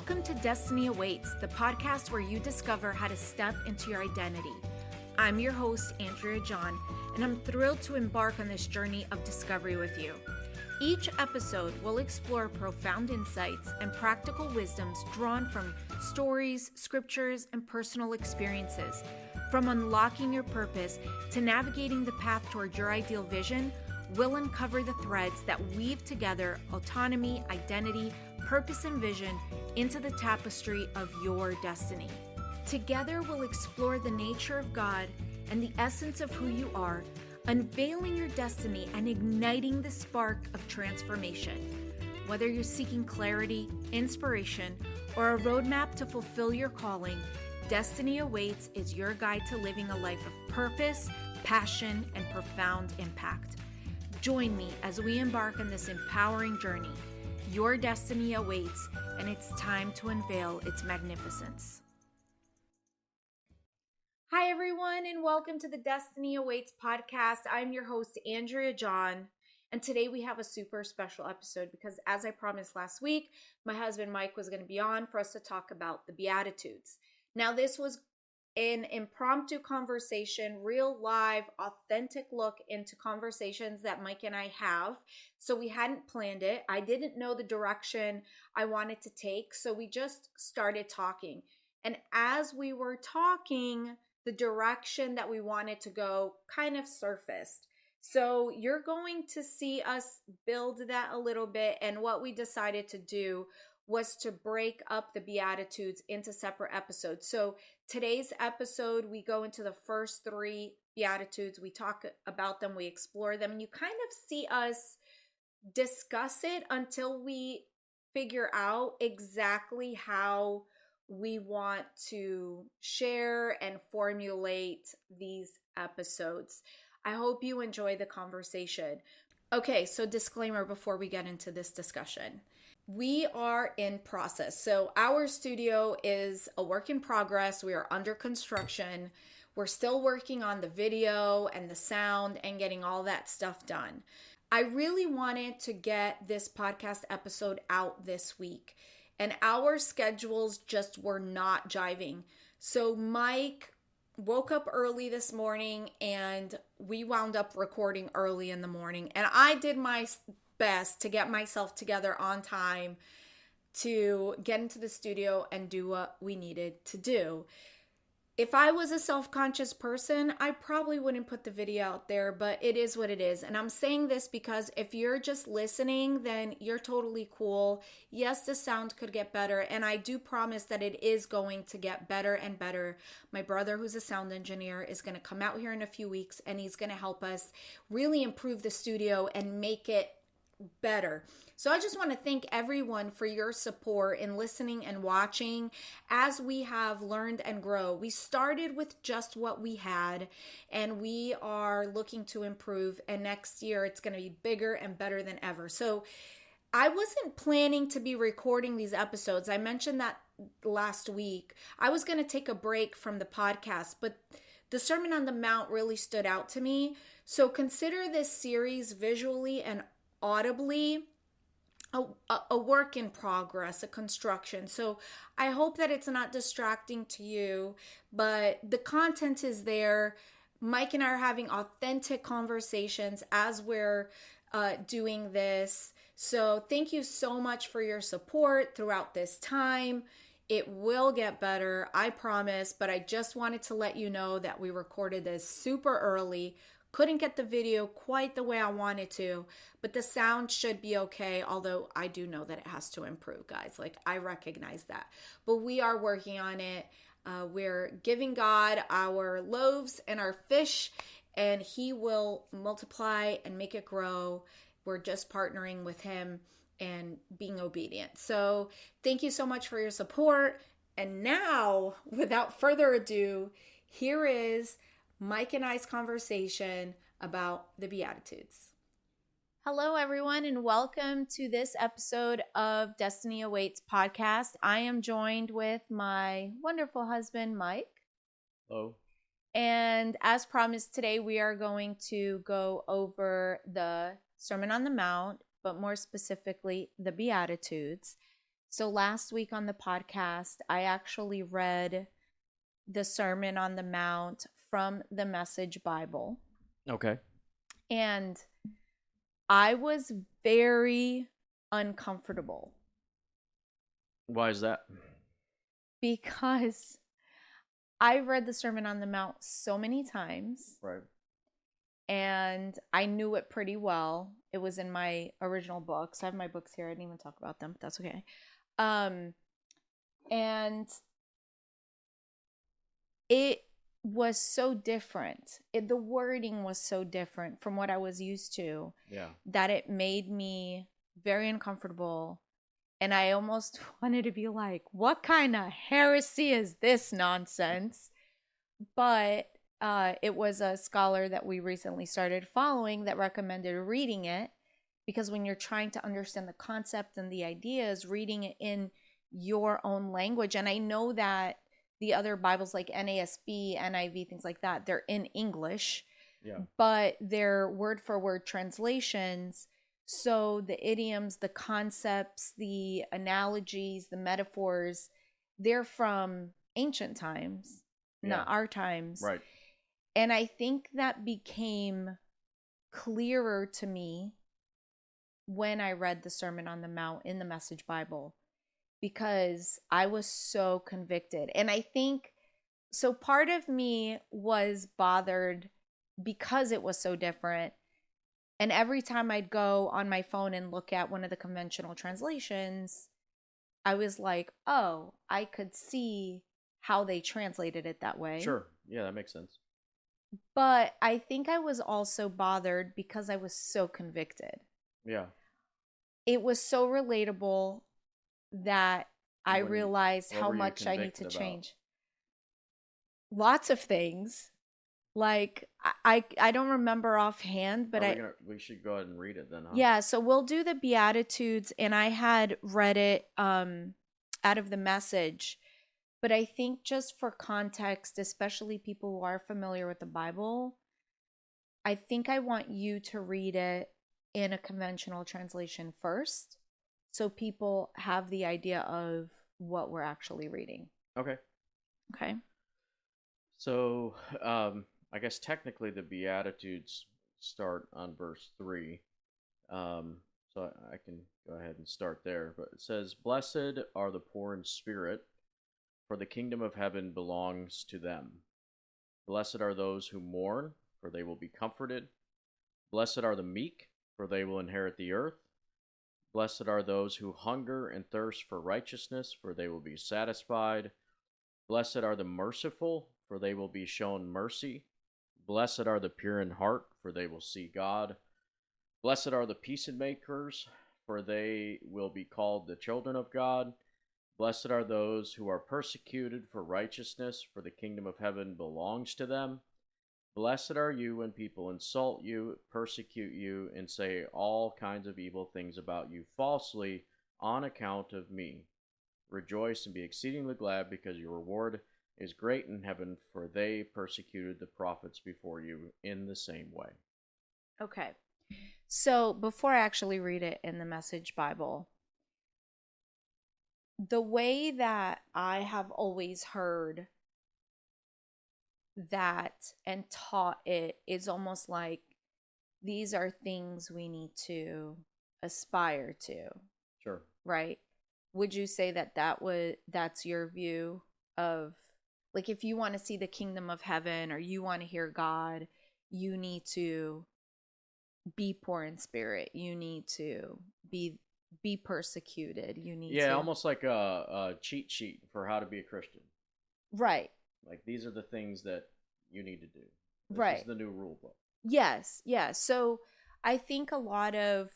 Welcome to Destiny Awaits, the podcast where you discover how to step into your identity. I'm your host, Andrea John, and I'm thrilled to embark on this journey of discovery with you. Each episode will explore profound insights and practical wisdoms drawn from stories, scriptures, and personal experiences. From unlocking your purpose to navigating the path toward your ideal vision, we'll uncover the threads that weave together autonomy, identity, purpose, and vision into the tapestry of your destiny. Together, we'll explore the nature of God and the essence of who you are, unveiling your destiny and igniting the spark of transformation. Whether you're seeking clarity, inspiration, or a roadmap to fulfill your calling, Destiny Awaits is your guide to living a life of purpose, passion, and profound impact. Join me as we embark on this empowering journey. Your destiny awaits, and it's time to unveil its magnificence. Hi, everyone, and welcome to the Destiny Awaits podcast. I'm your host, Andrea John, and today we have a super special episode because, as I promised last week, my husband Mike was going to be on for us to talk about the Beatitudes. Now, this was an impromptu conversation, real live, authentic look into conversations that Mike and I have. So we hadn't planned it. I didn't know the direction I wanted to take. So we just started talking. And as we were talking, the direction that we wanted to go kind of surfaced. So you're going to see us build that a little bit. And what we decided to do was to break up the Beatitudes into separate episodes. So today's episode, we go into the first three Beatitudes. We talk about them, we explore them, and you kind of see us discuss it until we figure out exactly how we want to share and formulate these episodes. I hope you enjoy the conversation. Okay, so disclaimer before we get into this discussion. We are in process. So our studio is a work in progress. We are under construction. We're still working on the video and the sound and getting all that stuff done. I really wanted to get this podcast episode out this week, and our schedules just were not jiving. So Mike woke up early this morning and we wound up recording early in the morning, and I did my best to get myself together on time to get into the studio and do what we needed to do. If I was a self-conscious person, I probably wouldn't put the video out there, but it is what it is. And I'm saying this because if you're just listening, then you're totally cool. Yes, the sound could get better, and I do promise that it is going to get better and better. My brother, who's a sound engineer, is going to come out here in a few weeks, and he's going to help us really improve the studio and make it better. So I just want to thank everyone for your support in listening and watching as we have learned and grow. We started with just what we had, and we are looking to improve, and next year it's going to be bigger and better than ever. So I wasn't planning to be recording these episodes. I mentioned that last week. I was going to take a break from the podcast, but the Sermon on the Mount really stood out to me. So consider this series visually and audibly a work in progress, a construction. So I hope that it's not distracting to you, but the content is there. Mike and I are having authentic conversations as we're doing this. So thank you so much for your support throughout this time. It will get better, I promise, but I just wanted to let you know that we recorded this super early. Couldn't get the video quite the way I wanted to, but the sound should be okay, although I do know that it has to improve, guys. Like, I recognize that. But we are working on it. We're giving God our loaves and our fish, and He will multiply and make it grow. We're just partnering with Him and being obedient. So thank you so much for your support. And now, without further ado, here is Mike and I's conversation about the Beatitudes. Hello, everyone, and welcome to this episode of Destiny Awaits podcast. I am joined with my wonderful husband, Mike. Hello. And as promised, today we are going to go over the Sermon on the Mount, but more specifically, the Beatitudes. So last week on the podcast, I actually read the Sermon on the Mount from the Message Bible. Okay. And I was very uncomfortable. Why is that? Because I've read the Sermon on the Mount so many times. Right. And I knew it pretty well. It was in my original books. I have my books here. I didn't even talk about them, but that's okay. And it was so different. The wording was so different from what I was used to. Yeah. That it made me very uncomfortable. And I almost wanted to be like, what kind of heresy is this nonsense? But it was a scholar that we recently started following that recommended reading it, because when you're trying to understand the concept and the ideas, reading it in your own language. And I know that the other Bibles like NASB, NIV, things like that, they're in English, but they're word for word translations. So the idioms, the concepts, the analogies, the metaphors, they're from ancient times, not our times. Right. And I think that became clearer to me when I read the Sermon on the Mount in the Message Bible, because I was so convicted. And I think, so part of me was bothered because it was so different. And every time I'd go on my phone and look at one of the conventional translations, I was like, oh, I could see how they translated it that way. Sure. Yeah, that makes sense. But I think I was also bothered because I was so convicted. Yeah. It was so relatable that I realized how much I need to change. Lots of things. Like, I don't remember offhand, but we should go ahead and read it then, huh? Yeah, so we'll do the Beatitudes, and I had read it out of the Message. But I think just for context, especially people who are familiar with the Bible, I think I want you to read it in a conventional translation first, so people have the idea of what we're actually reading. Okay. Okay. So, I guess technically the Beatitudes start on verse 3. So I can go ahead and start there. But it says, "Blessed are the poor in spirit, for the kingdom of heaven belongs to them. Blessed are those who mourn, for they will be comforted. Blessed are the meek, for they will inherit the earth. Blessed are those who hunger and thirst for righteousness, for they will be satisfied. Blessed are the merciful, for they will be shown mercy. Blessed are the pure in heart, for they will see God. Blessed are the peacemakers, for they will be called the children of God. Blessed are those who are persecuted for righteousness, for the kingdom of heaven belongs to them. Blessed are you when people insult you, persecute you, and say all kinds of evil things about you falsely on account of me. Rejoice and be exceedingly glad, because your reward is great in heaven, for they persecuted the prophets before you in the same way." Okay. So before I actually read it in the Message Bible, the way that I have always heard that and taught it is almost like these are things we need to aspire to. Sure. Right? Would you say that that's your view of, like, if you want to see the kingdom of heaven or you want to hear God, you need to be poor in spirit. You need to be persecuted. You need to, almost like a cheat sheet for how to be a Christian. Right. Like, these are the things that you need to do. This is the new rule book. Yes. Yeah. So I think a lot of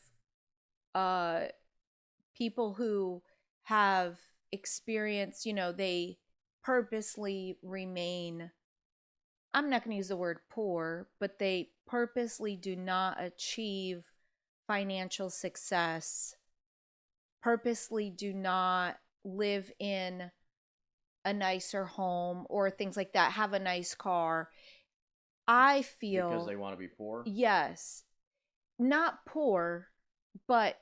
people who have experienced, they purposely remain, I'm not going to use the word poor, but they purposely do not achieve financial success, purposely do not live in a nicer home or things like that, have a nice car. I feel, because they want to be poor? Yes. Not poor, but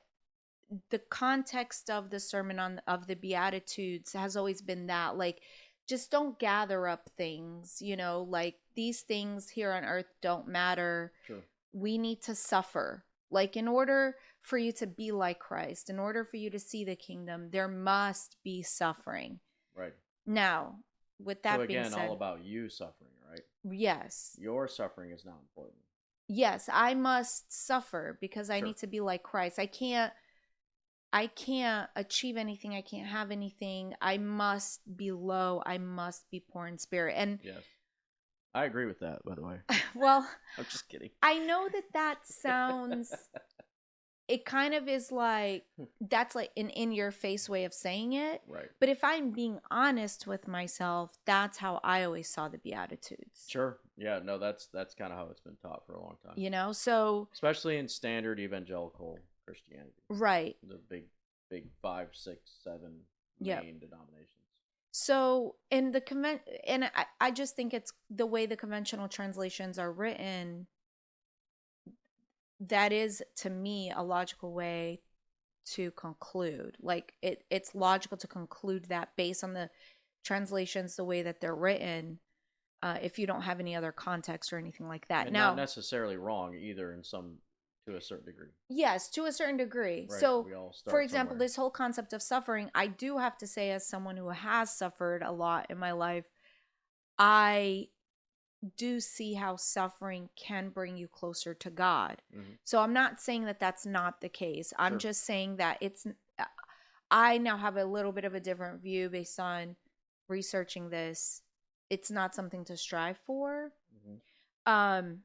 the context of the sermon of the Beatitudes has always been that, like, just don't gather up things, like these things here on earth don't matter. Sure. We need to suffer. Like, in order for you to be like Christ, in order for you to see the kingdom, there must be suffering. Right. Now, with So that being again, said, all about you suffering, right? yes. Your suffering is not important. Yes, I must suffer because I Sure. need to be like Christ. I can't achieve anything. I can't have anything. I must be low. I must be poor in spirit. And Yes. I agree with that, by the way. well, I'm just kidding. I know that sounds, it kind of is like, that's like an in your face way of saying it. Right. But if I'm being honest with myself, that's how I always saw the Beatitudes. Sure. Yeah, no, that's kind of how it's been taught for a long time. So Especially in standard evangelical Christianity. right. The big 5, 6, 7 Yep. main denominations. So in the and I just think it's the way the conventional translations are written, that is to me a logical way to conclude. Like, it's logical to conclude that based on the translations, the way that they're written, if you don't have any other context or anything like that. And Now, not necessarily wrong either to a certain degree. yes, to a certain degree. Right. So, We all start for example, somewhere. this whole concept of suffering, I do have to say, as someone who has suffered a lot in my life, I do see how suffering can bring you closer to God. Mm-hmm. So I'm not saying that that's not the case. I'm Sure. just saying that I now have a little bit of a different view based on researching this. It's not something to strive for. Mm-hmm.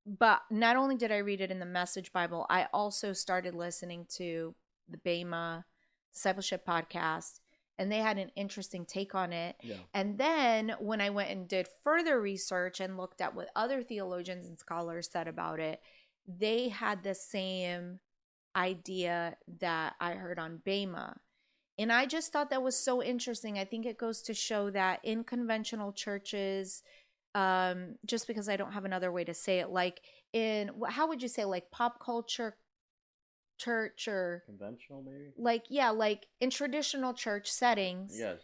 But not only did I read it in the Message Bible, I also started listening to the Bema Discipleship podcast, and they had an interesting take on it. Yeah. And then when I went and did further research and looked at what other theologians and scholars said about it, they had the same idea that I heard on Bema. And I just thought that was so interesting. I think it goes to show that in conventional churches, just because I don't have another way to say it, like in, how would you say, like pop culture church, or Conventional, maybe? like, yeah, like in traditional church settings, Yes.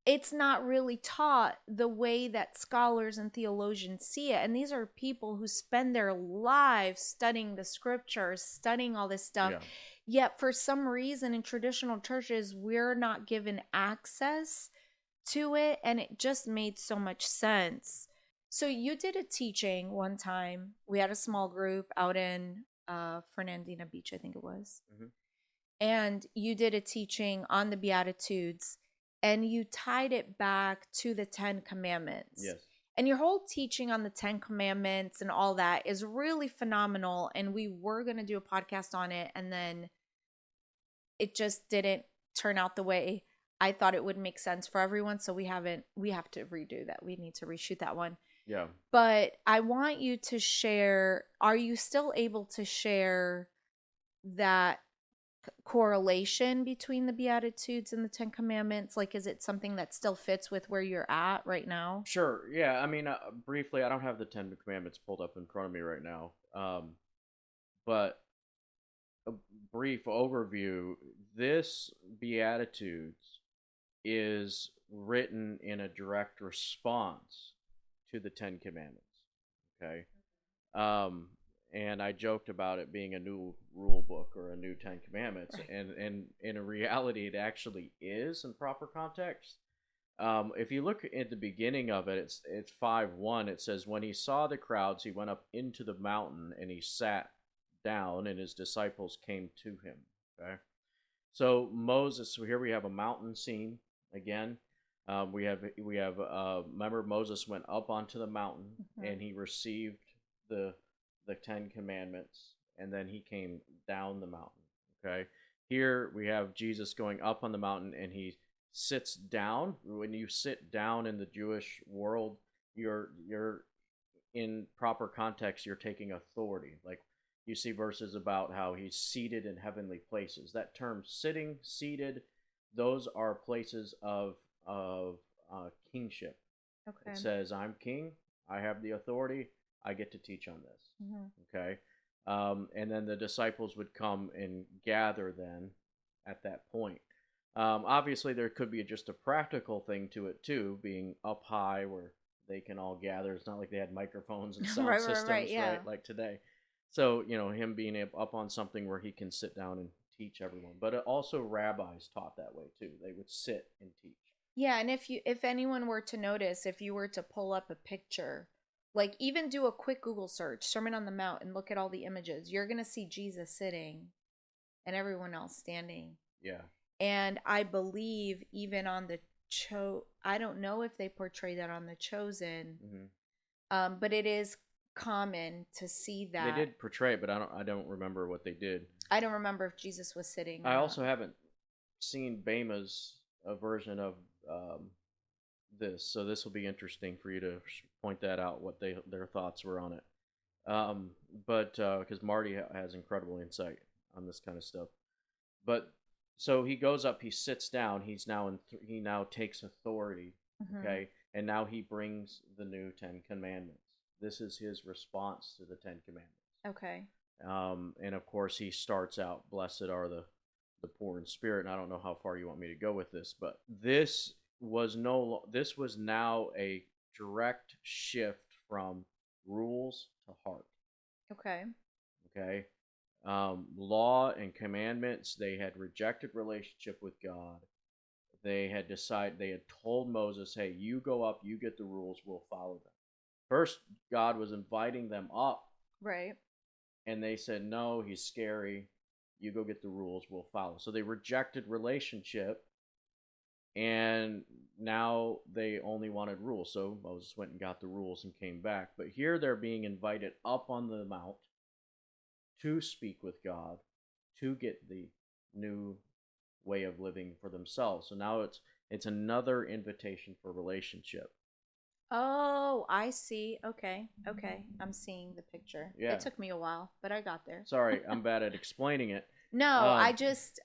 it's not really taught the way that scholars and theologians see it. And these are people who spend their lives studying the scriptures, studying all this stuff. Yeah. Yet for some reason in traditional churches, we're not given access to it, and it just made so much sense. So you did a teaching one time. We had a small group out in Fernandina Beach, I think it was. Mm-hmm. And you did a teaching on the Beatitudes, and you tied it back to the 10 Commandments. Yes. And your whole teaching on the 10 Commandments and all that is really phenomenal. And we were going to do a podcast on it, and then it just didn't turn out the way I thought it would make sense for everyone. So we have to redo that. We need to reshoot that one. Yeah. But I want you to share, are you still able to share that correlation between the Beatitudes and the 10 Commandments? Like, is it something that still fits with where you're at right now? Sure. Yeah. I mean, briefly, I don't have the 10 Commandments pulled up in front of me right now. But a brief overview, this Beatitudes is written in a direct response to the 10 Commandments. Okay. And I joked about it being a new rule book or a new 10 Commandments. Right. And in reality, it actually is in proper context. If you look at the beginning of it, it's 5:1. It says, when he saw the crowds, he went up into the mountain and he sat down, and his disciples came to him. Okay. So Moses, so here we have a mountain scene again. We have remember, Moses went up onto the mountain, mm-hmm. and he received the 10 Commandments, and then he came down the mountain. Okay. Here we have Jesus going up on the mountain, and he sits down. When you sit down in the Jewish world, you're in proper context, you're taking authority. Like, you see verses about how he's seated in heavenly places. That term, sitting, seated, those are places of kingship. Okay. It says, I'm king, I have the authority, I get to teach on this. Mm-hmm. Okay. And then the disciples would come and gather then at that point. Obviously, there could be just a practical thing to it too, being up high where they can all gather. It's not like they had microphones and sound Right, systems, yeah. right, like today. So, him being up on something where he can sit down and teach everyone. But also rabbis taught that way too. They would sit and teach. Yeah, and if anyone were to notice, if you were to pull up a picture, like even do a quick Google search, Sermon on the Mount, and look at all the images, you're gonna see Jesus sitting and everyone else standing. Yeah. And I believe even on the I don't know if they portray that on the Chosen, but it is common to see They that. did portray it, but I don't remember what they did. I don't remember if Jesus was sitting. I also haven't seen Bama's version of this, so this will be interesting for you to point that out, what their thoughts were on it. But because Marty has incredible insight on this kind of stuff. But so he goes up, he sits down, he now takes authority, okay, and now he brings the new 10 Commandments. This is his response to the 10 Commandments. Okay. And of course he starts out, "Blessed are the poor in spirit." And I don't know how far you want me to go with this, but this was now a direct shift from rules to heart. Okay. Okay. Law and commandments, they had rejected relationship with God. They had told Moses, "Hey, you go up, you get the rules, we'll follow them." First, God was inviting them up. Right. And they said, "No, he's scary. You go get the rules, we'll follow." So they rejected relationship, and now they only wanted rules. So Moses went and got the rules and came back. But here they're being invited up on the mount to speak with God, to get the new way of living for themselves. So now it's another invitation for relationship. Oh, I see. Okay. Okay. I'm seeing the picture. Yeah. It took me a while, but I got there. Sorry, I'm bad at explaining it. No,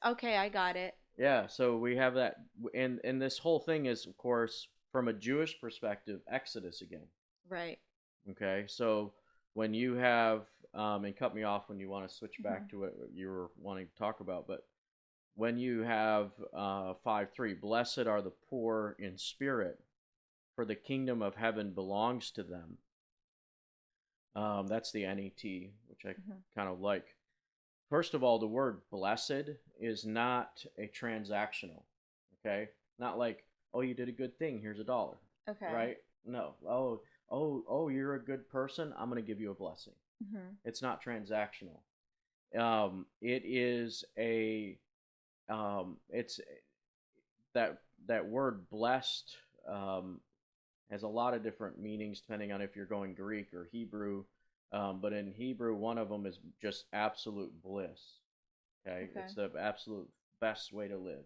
okay, I got it. Yeah, so we have that, and this whole thing is, of course, from a Jewish perspective, Exodus again. Right. Okay, so when you have, and cut me off when you want to switch back to what you were wanting to talk about, but when you have 5:3, "Blessed are the poor in spirit, for the kingdom of heaven belongs to them." That's the NET, which I kind of like. First of all, the word blessed is not a transactional, okay? Not like, "Oh, you did a good thing, here's $1. Okay. Right? No. You're a good person, I'm going to give you a blessing. It's not transactional. It is it's that word blessed has a lot of different meanings depending on if you're going Greek or Hebrew. But in Hebrew, one of them is just absolute bliss. Okay? It's the absolute best way to live.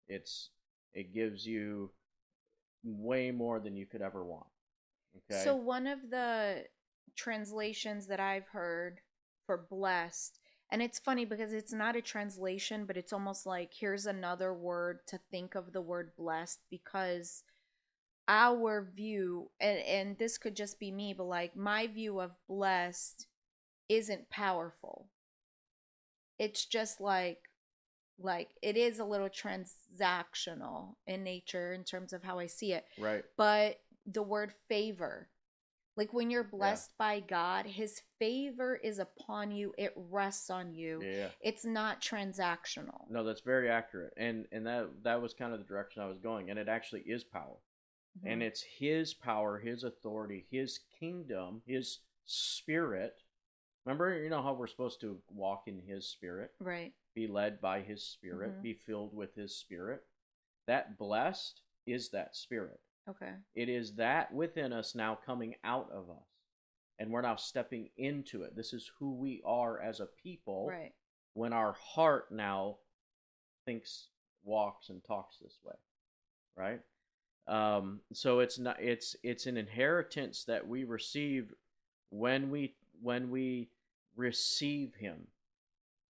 It gives you way more than you could ever want. Okay? So one of the translations that I've heard for blessed, and it's funny because it's not a translation, but it's almost like here's another word to think of the word blessed, because our view, and this could just be me, but like my view of blessed isn't powerful. It's just like it is a little transactional in nature in terms of how I see it. Right. But the word favor, like when you're blessed by God, his favor is upon you, it rests on you. Yeah. It's not transactional. No, that's very accurate. And that was kind of the direction I was going, and it actually is power. And it's his power, his authority, his kingdom, his spirit. Remember, how we're supposed to walk in his spirit? Right. Be led by his spirit, be filled with his spirit. That blessed is that spirit. Okay. It is that within us now coming out of us. And we're now stepping into it. This is who we are as a people. Right. When our heart now thinks, walks, and talks this way. Right? So it's an inheritance that we receive when we receive him.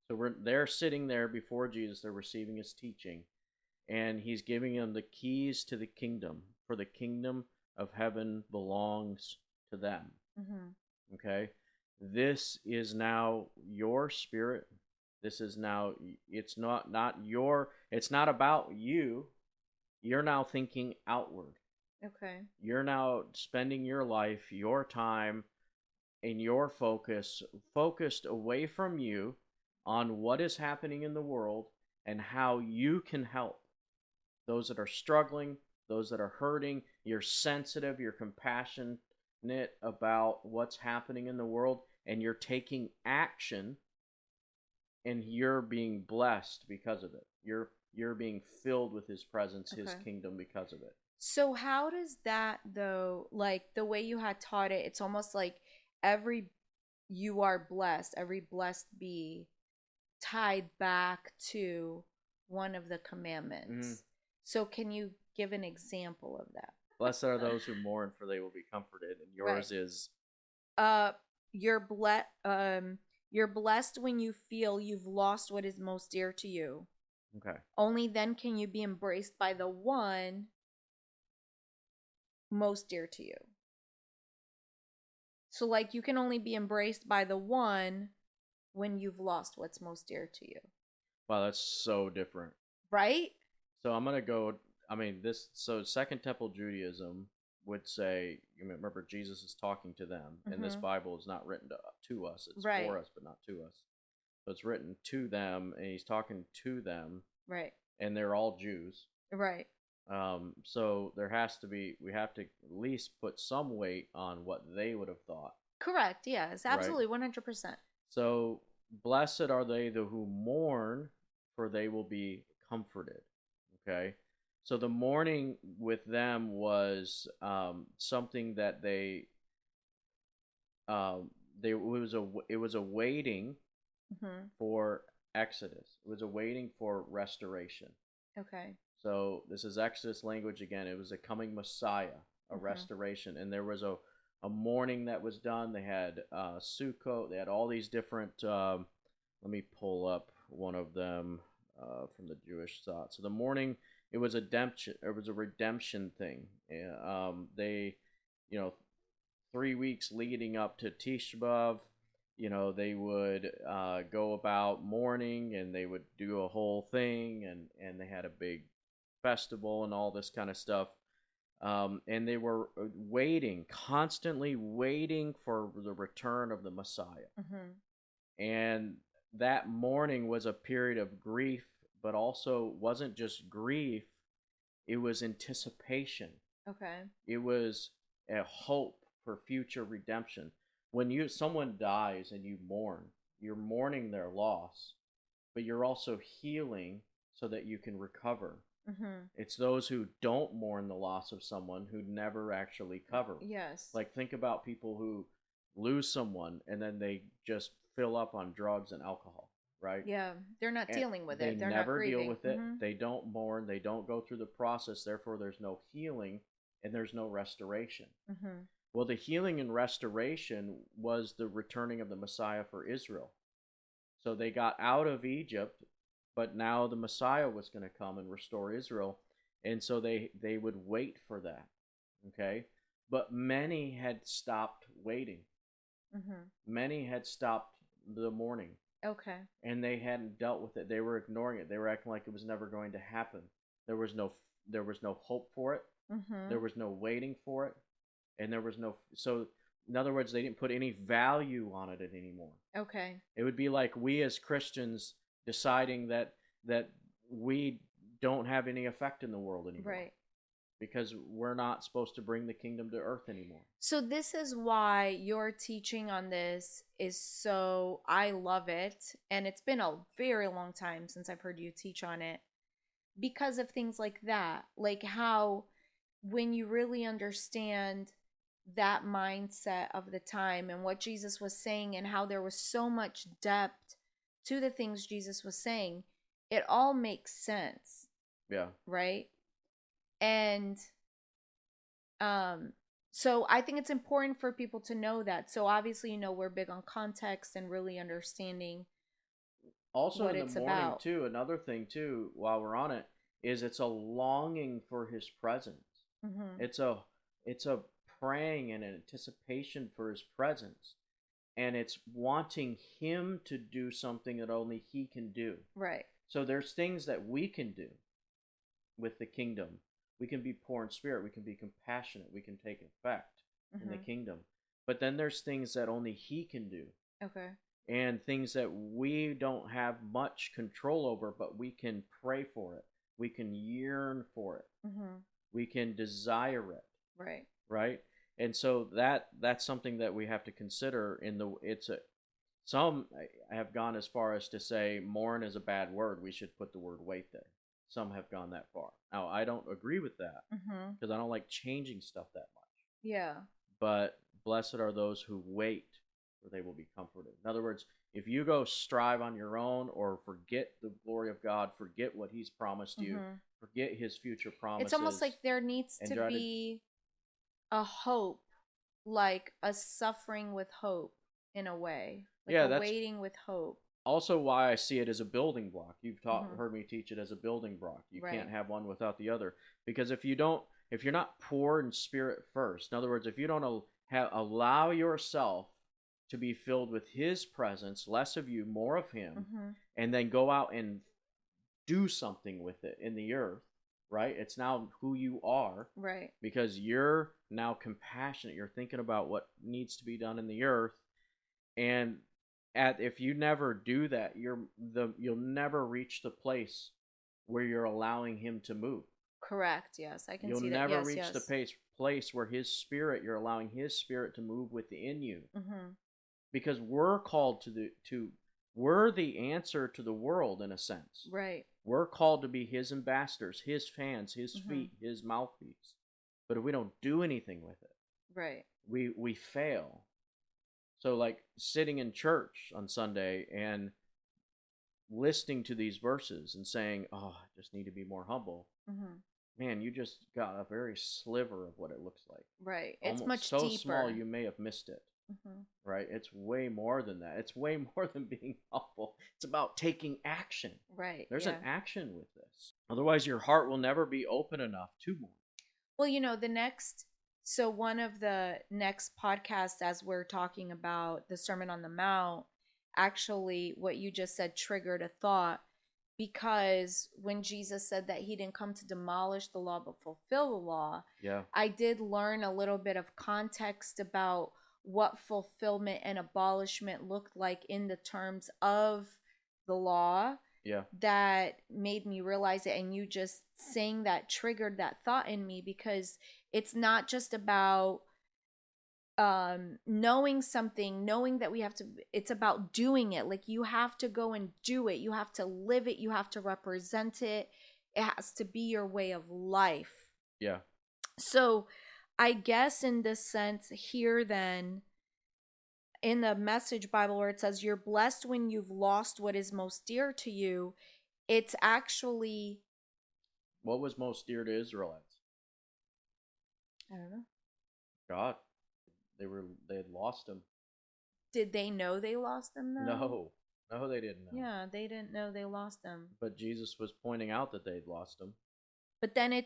So they're sitting there before Jesus, they're receiving his teaching, and he's giving them the keys to the kingdom, for the kingdom of heaven belongs to them. Okay? this is now your spirit. This is now, it's it's not about you. You're now thinking outward. Okay. You're now spending your life, your time, and your focused away from you on what is happening in the world and how you can help those that are struggling, those that are hurting. You're sensitive, you're compassionate about what's happening in the world, and you're taking action, and you're being blessed because of it. You're being filled with his presence, his Okay. kingdom because of it. So how does that though, like the way you had taught it, it's almost like every you are blessed, every blessed be tied back to one of the Mm-hmm. commandments. So can you give an example of that? Blessed are those who mourn, for they will be comforted. And Right. yours is, Uh you're blessed when you feel you've lost what is most dear to you. okay. Only then can you be embraced by the one most dear to you. So, like, you can only be embraced by the one when you've lost what's most dear to you. Wow, that's so different. Right? So I'm gonna go. I mean, so Second Temple Judaism would say. You remember, Jesus is talking to them, and this Mm-hmm. Bible is not written to us. It's Right. for us, but not to us. So it's written to them, and he's talking to them, Right. and they're all Jews. Right. So we have to at least put some weight on what they would have thought, Correct. Yes. right? Absolutely. 100%. So blessed are they who mourn, for they will be comforted. Okay, so the mourning with them was something that it was a waiting Mm-hmm. for Exodus. It was a waiting for restoration. Okay. So this is Exodus language again. It was a coming Messiah, a Mm-hmm. restoration, and there was a mourning that was done. They had Sukkot. They had all these different. Let me pull up one of them from the Jewish thought. So the mourning, it was a redemption. It was a redemption thing. They, 3 weeks leading up to Tisha B'av, they would go about mourning, and they would do a whole thing, and they had a big festival and all this kind of stuff. And they were waiting, constantly waiting for the return of the Messiah. Mm-hmm. And that mourning was a period of grief, but also wasn't just grief, it was anticipation. Okay. It was a hope for future redemption. When someone dies and you mourn, you're mourning their loss, but you're also healing so that you can recover. Mm-hmm. It's those who don't mourn the loss of someone who never actually cover. Yes. Like, think about people who lose someone and then they just fill up on drugs and alcohol, right? Yeah. They're not And dealing with they it. They're not never deal grieving. with it. Mm-hmm. They don't mourn. They don't go through the process. Therefore, there's no healing and there's no restoration. Mm-hmm. Well, the healing and restoration was the returning of the Messiah for Israel. So they got out of Egypt, but now the Messiah was going to come and restore Israel. And so they would wait for that. Okay? But many had stopped waiting. Mm-hmm. Many had stopped the mourning. Okay. And they hadn't dealt with it. They were ignoring it. They were acting like it was never going to happen. There was no hope for it. Mm-hmm. There was no waiting for it. And there was no, so in other words, they didn't put any value on it anymore. Okay. It would be like we as Christians deciding that we don't have any effect in the world anymore. Right. Because we're not supposed to bring the kingdom to earth anymore. So this is why your teaching on this is so, I love it. And it's been a very long time since I've heard you teach on it because of things like that. Like how when you really understand that mindset of the time and what Jesus was saying and how there was so much depth to the things Jesus was saying, it all makes sense. Yeah. Right? And so I think it's important for people to know that. So obviously, we're big on context and really understanding also what in it's the morning about. too, another thing too, while we're on it, is it's a longing for his presence. Mm-hmm. It's a praying and an anticipation for his presence. and it's wanting him to do something that only he can do. Right. So there's things that we can do with the kingdom. We can be poor in spirit, we can be compassionate, we can take effect in the kingdom. But then there's things that only he can do. Okay. And things that we don't have much control over, but we can pray for it. We can yearn for it. We can desire it. Right. Right? And so that's something that we have to consider some have gone as far as to say mourn is a bad word. We should put the word wait there. Some have gone that far. Now, I don't agree with that because I don't like changing stuff that much. Yeah. But blessed are those who wait, for they will be comforted. In other words, if you go strive on your own or forget the glory of God, forget what he's promised you, forget his future promises. It's almost like there needs to be a hope, like a suffering with hope in a way. Like a waiting with hope. Also why I see it as a building block. You've heard me teach it as a building block. You can't have one without the other. Because if you're not poor in spirit first, in other words, if you don't allow yourself to be filled with his presence, less of you, more of him, and then go out and do something with it in the earth, right? It's now who you are. Right. Because you're now compassionate. You're thinking about what needs to be done in the earth. And if you never do that, you'll never reach the place where you're allowing him to move. Correct. Yes, I can see that. You'll never reach the place where you're allowing his spirit to move within you. Because we're called we're the answer to the world in a sense. Right. We're called to be his ambassadors, his fans, his feet, his mouthpiece. But if we don't do anything with it, right, we fail. So like sitting in church on Sunday and listening to these verses and saying, oh, I just need to be more humble. Man, you just got a very sliver of what it looks like. Right. It's much so deeper. So small you may have missed it. Right. It's way more than that. It's way more than being humble. It's about taking action. Right. There's an action with this. Otherwise, your heart will never be open enough to mourn. Well, one of the next podcasts, as we're talking about the Sermon on the Mount, actually what you just said triggered a thought, because when Jesus said that he didn't come to demolish the law but fulfill the law, I did learn a little bit of context about what fulfillment and abolishment looked like in the terms of the law. That made me realize it, and you just saying that triggered that thought in me, because it's not just about knowing something, knowing that it's about doing it. Like, you have to go and do it, you have to live it, you have to represent it, it has to be your way of life. So I guess in this sense here, then, in the Message Bible, where it says you're blessed when you've lost what is most dear to you, it's actually... What was most dear to Israelites? I don't know. God. They had lost him. Did they know they lost him, though? No, they didn't know. Yeah, they didn't know they lost him. But Jesus was pointing out that they'd lost him. But then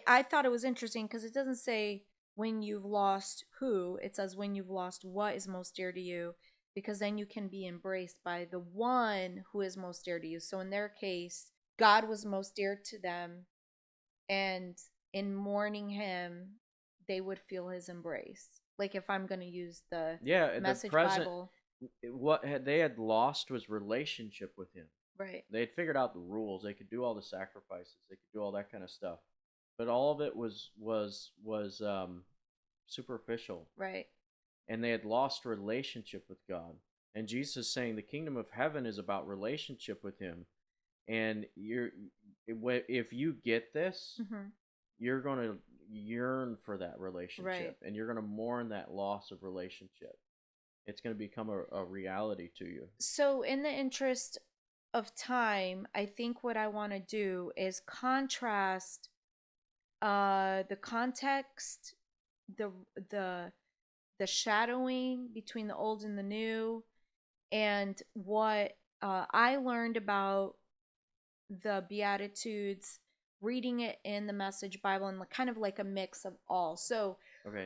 I thought it was interesting because it doesn't say when you've lost who, it says when you've lost what is most dear to you, because then you can be embraced by the one who is most dear to you. So in their case, God was most dear to them, and in mourning him, they would feel his embrace. Like, if I'm going to use the Message Bible. What they had lost was relationship with him. Right. They had figured out the rules. They could do all the sacrifices. They could do all that kind of stuff. But all of it was superficial. Right. And they had lost relationship with God. And Jesus is saying the kingdom of heaven is about relationship with him. And if you get this, you're going to yearn for that relationship. Right. And you're going to mourn that loss of relationship. It's going to become a reality to you. So in the interest of time, I think what I want to do is contrast the context, the shadowing between the old and the new, and what I learned about the Beatitudes, reading it in the Message Bible, and kind of like a mix of all. So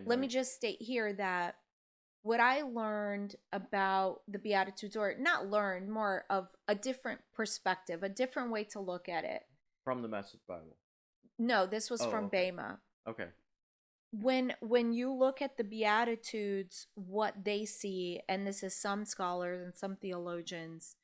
let me just state here that what I learned about the Beatitudes, or not learned, more of a different perspective, a different way to look at it. From the Message Bible. No, this was Oh, from okay. Bema. Okay. When you look at the Beatitudes, what they see, and this is some scholars and some theologians,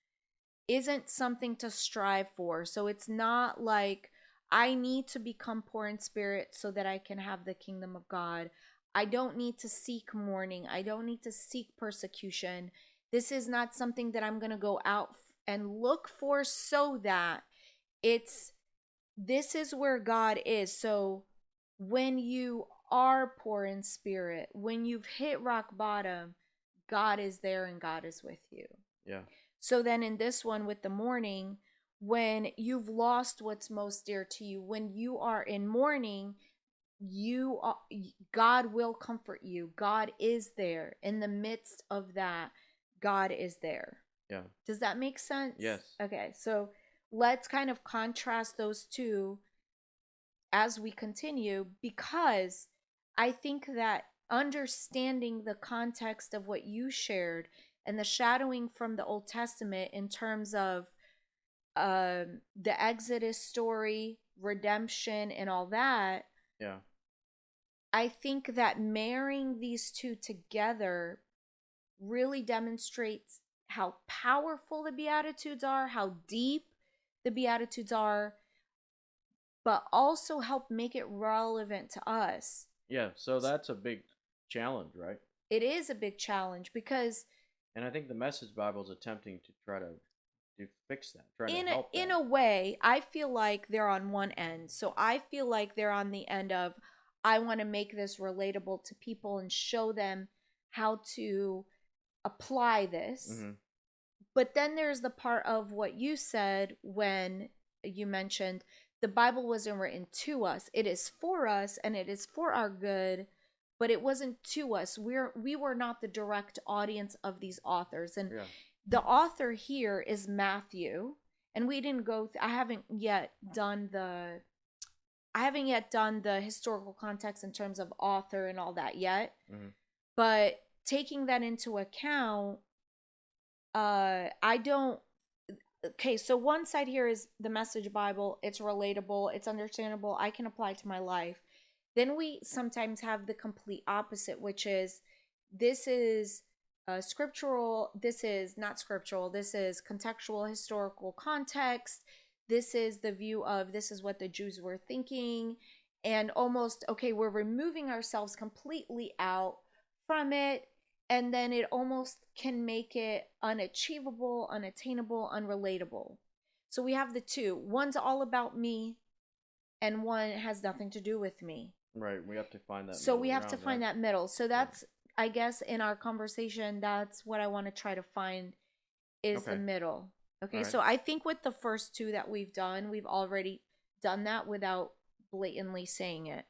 isn't something to strive for. So it's not like I need to become poor in spirit so that I can have the kingdom of God. I don't need to seek mourning. I don't need to seek persecution. This is not something that I'm going to go out and look for, so that it's this is where God is. So when you are poor in spirit, when you've hit rock bottom, God is there and God is with you. Yeah. So then in this one with the mourning, when you've lost what's most dear to you, when you are in mourning, God will comfort you. God is there. In the midst of that, God is there. Yeah. Does that make sense? Yes. Okay, so let's kind of contrast those two as we continue, because I think that understanding the context of what you shared and the shadowing from the Old Testament in terms of the Exodus story, redemption, and all that. Yeah. I think that marrying these two together really demonstrates how powerful the Beatitudes are, how deep the Beatitudes are, but also help make it relevant to us. Yeah. So that's a big challenge, right? It is a big challenge because And I think the Message Bible is attempting to try to fix that, trying to help in that. a way, I feel like they're on one end. So I feel like they're on the end of, I want to make this relatable to people and show them how to apply this. Mm-hmm. But then there's the part of what you said when you mentioned the Bible wasn't written to us. It is for us and it is for our good, but it wasn't to us. We were not the direct audience of these authors. And Yeah. the author here is Matthew, and we didn't go I haven't yet done the historical context in terms of author and all that yet. Mm-hmm. But taking that into account, I don't okay, so one side here is the Message Bible. It's relatable, it's understandable, I can apply to my life. Then we sometimes have the complete opposite, which is this is scriptural, this is not scriptural, this is contextual, historical context. This is the view of this is what the Jews were thinking, and almost, okay, we're removing ourselves completely out from it, and then it almost can make it unachievable, unattainable, unrelatable. So we have the two. One's all about me, and one has nothing to do with me. Right. We have to find that. So we have to find that middle. So that's, yeah. I guess, in our conversation, that's what I want to try to find is the middle. Okay. Right. So I think with the first two that we've done, we've already done that without blatantly saying it.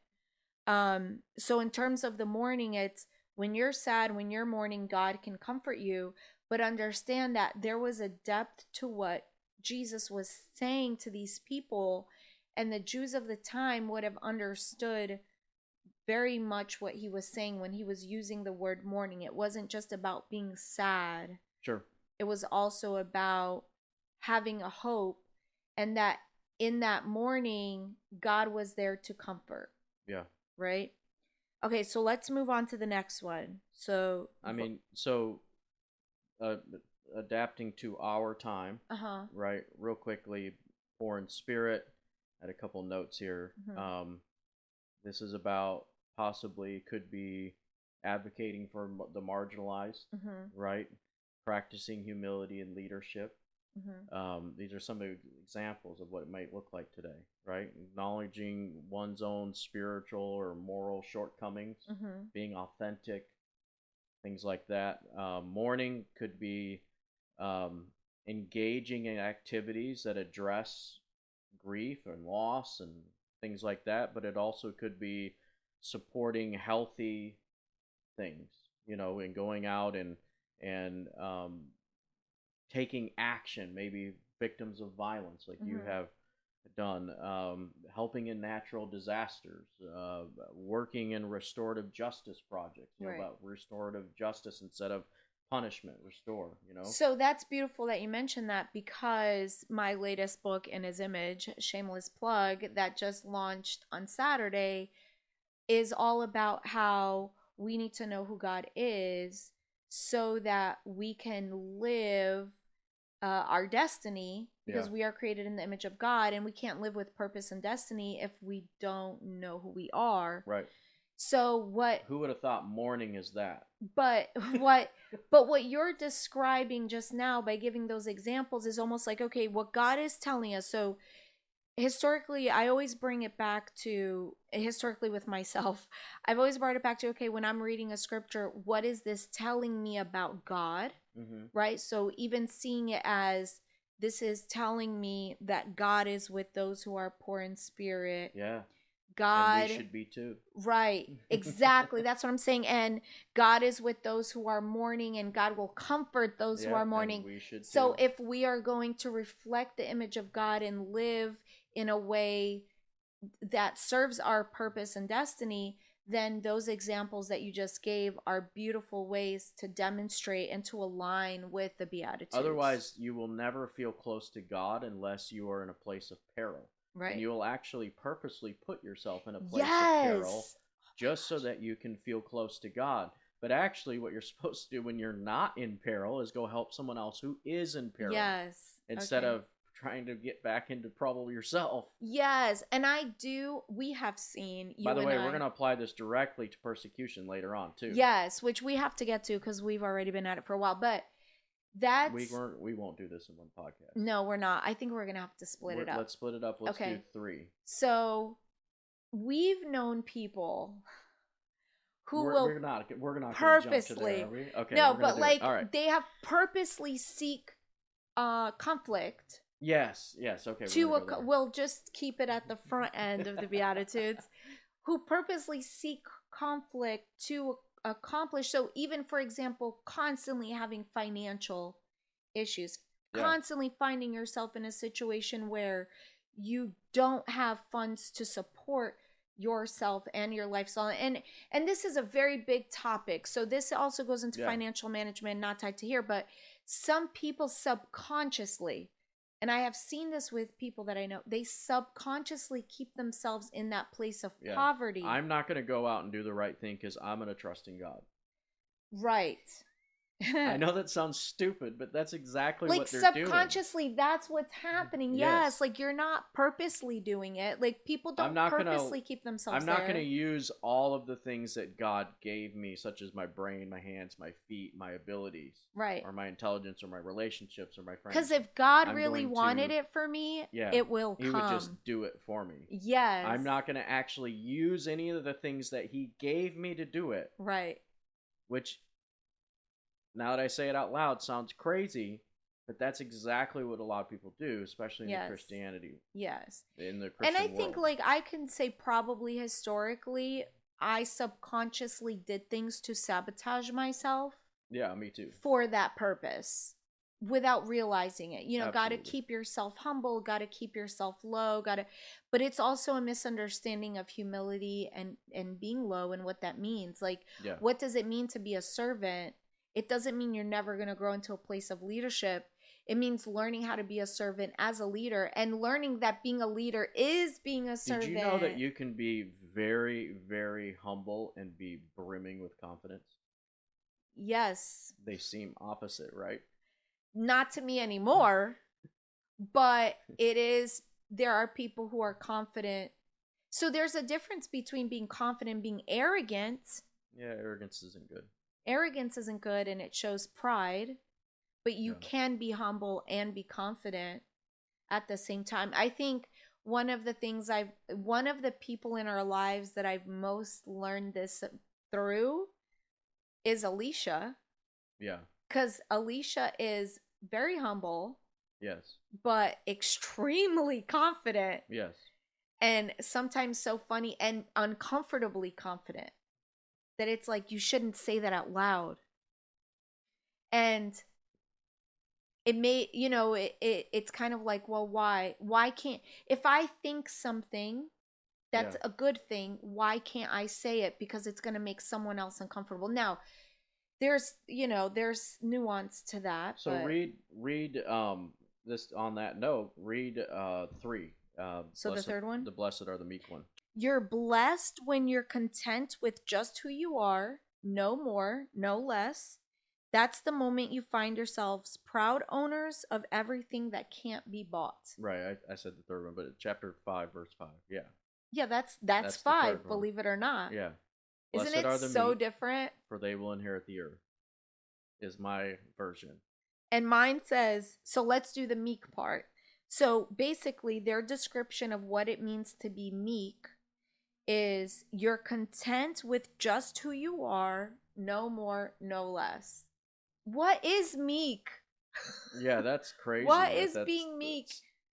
So in terms of the mourning, it's when you're sad, when you're mourning, God can comfort you, but understand that there was a depth to what Jesus was saying to these people, and the Jews of the time would have understood very much what he was saying when he was using the word mourning. It wasn't just about being sad. Sure. It was also about having a hope, and that in that mourning, God was there to comfort. Yeah. Right? Okay, so let's move on to the next one. So adapting to our time. Right. Real quickly, poor in spirit. I had a couple notes here. Mm-hmm. This is about possibly could be advocating for the marginalized. Mm-hmm. Right. Practicing humility and leadership. Mm-hmm. These are some examples of what it might look like today, right? Acknowledging one's own spiritual or moral shortcomings, mm-hmm. being authentic, things like that. Mourning could be engaging in activities that address grief and loss and things like that, but it also could be supporting healthy things, and going out and taking action, maybe victims of violence, like mm-hmm. you have done, helping in natural disasters, working in restorative justice projects, Right. about restorative justice instead of punishment, restore. So that's beautiful that you mentioned that, because my latest book, In His Image, shameless plug, that just launched on Saturday, is all about how we need to know who God is so that we can live our destiny, Yeah, because we are created in the image of God, and we can't live with purpose and destiny if we don't know who we are. right. So what Who would have thought mourning is that? but what but what you're describing just now by giving those examples is almost like, okay, what God is telling us. So historically, I always bring it back to, historically with myself, I've always brought it back to, okay, when I'm reading a scripture, what is this telling me about God? Mm-hmm. Right? So even seeing it as, this is telling me that God is with those who are poor in spirit. Yeah, and we God, should be too. right, exactly. That's what I'm saying. And God is with those who are mourning, and God will comfort those who Yeah, are and mourning. we should So too. if we are going to reflect the image of God and live in a way that serves our purpose and destiny, then those examples that you just gave are beautiful ways to demonstrate and to align with the Beatitudes. Otherwise, you will never feel close to God unless you are in a place of peril. Right. And you will actually purposely put yourself in a place Yes. of peril just so that you can feel close to God. But actually, what you're supposed to do when you're not in peril is go help someone else who is in peril. Yes. Instead Okay. of trying to get back into trouble yourself. Yes. And we have seen, you By the and way, I, we're going to apply this directly to persecution later on, too. yes, which we have to get to because we've already been at it for a while. But that's, We won't do this in one podcast. no, we're not. I think we're going to have to split it up. Let's split it up. Let's do 3. So we've known people who we're not purposely, gonna jump to there, are we? Okay, no, we're but gonna like do it. All right. they have purposely seek conflict Yes. Okay. we'll just keep it at the front end of the Beatitudes, who purposely seek conflict to accomplish. So even, for example, constantly having financial issues, constantly finding yourself in a situation where you don't have funds to support yourself and your lifestyle. And this is a very big topic, so this also goes into financial management, not tied to here, but some people subconsciously, and I have seen this with people that I know, they subconsciously keep themselves in that place of poverty. I'm not going to go out and do the right thing because I'm going to trust in God. Right. I know that sounds stupid, but that's exactly like what they're subconsciously doing. That's what's happening. Yes, like you're not purposely doing it. Like people don't purposely keep themselves I'm not going to use all of the things that God gave me, such as my brain, my hands, my feet, my abilities, right, or my intelligence, or my relationships, or my friends. Because if God really wanted it for me, it will come. He would just do it for me. Yes. I'm not going to actually use any of the things that he gave me to do it. Right. Which, now that I say it out loud, sounds crazy, but that's exactly what a lot of people do, especially in the Christianity. Yes. In the Christian world. Think, like, I can say probably historically, I subconsciously did things to sabotage myself. Yeah, me too. For that purpose, without realizing it. Got to keep yourself humble, got to keep yourself low, but it's also a misunderstanding of humility and being low and what that means. Like, what does it mean to be a servant? It doesn't mean you're never going to grow into a place of leadership. It means learning how to be a servant as a leader, and learning that being a leader is being a servant. Did you know that you can be very, very humble and be brimming with confidence? Yes. They seem opposite, right? Not to me anymore, but it is. There are people who are confident. So there's a difference between being confident and being arrogant. Yeah, arrogance isn't good. Arrogance isn't good, and it shows pride, but you can be humble and be confident at the same time. I think one of the people in our lives that I've most learned this through is Alicia. Yeah. Because Alicia is very humble. Yes. But extremely confident. Yes. And sometimes so funny and uncomfortably confident that it's like, you shouldn't say that out loud. And it may, it's kind of like, well, why can't, if I think something that's Yeah. a good thing, why can't I say it? Because it's going to make someone else uncomfortable. Now, there's nuance to that, So but read this on that note. Read 3. so the third one, The blessed are the meek one. you're blessed when you're content with just who you are, no more, no less. That's the moment you find yourselves proud owners of everything that can't be bought. Right. I said the third one, but chapter 5, verse 5. Yeah. Yeah, that's That's the five, third one. believe it or not. Yeah. Isn't Blessed it are the so meek, different? for they will inherit the earth. Is my version. And mine says, so let's do the meek part. So basically, their description of what it means to be meek is you're content with just who you are, no more, no less. What is meek? Yeah, that's crazy. What is being meek?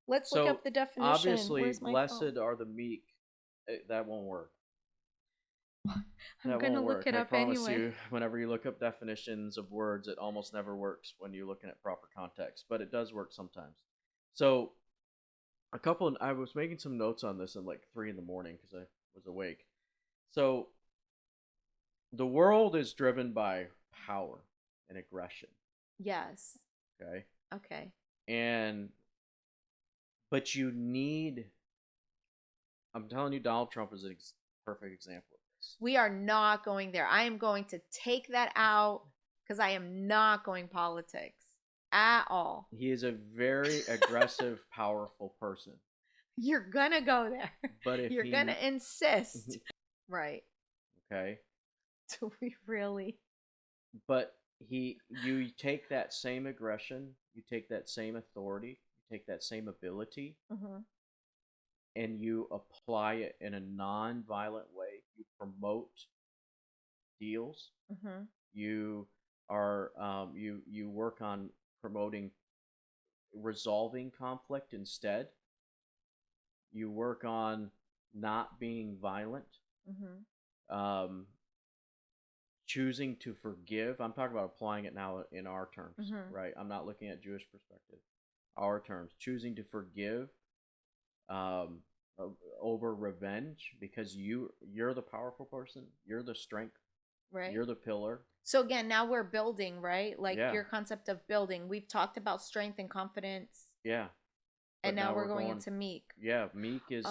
Let's look so up the definition. obviously, Where's my blessed phone? are the meek. That won't work. I'm That gonna won't look work. it I up promise anyway. you, whenever you look up definitions of words, it almost never works when you're looking at proper context, but it does work sometimes. So, I was making some notes on this at like 3 in the morning because I was awake. So, the world is driven by power and aggression. Yes. Okay. Okay. And, but you need, I'm telling you, Donald Trump is a perfect example of this. We are not going there. I am going to take that out because I am not going politics at all. He is a very aggressive, powerful person. You're gonna go there. But if you're he, gonna insist, right? okay, Do we really? but you take that same aggression, you take that same authority, you take that same ability, and you apply it in a non-violent way. You promote deals. You are you work on promoting resolving conflict instead. You work on not being violent. Um, choosing to forgive. I'm talking about applying it now in our terms, right? I'm not looking at Jewish perspective. Our terms, choosing to forgive um, over revenge because you're the powerful person. You're the strength. Right. You're the pillar. So again, now we're building, right? Like Yeah. your concept of building. We've talked about strength and confidence. Yeah. And now we're going into meek. Yeah, meek is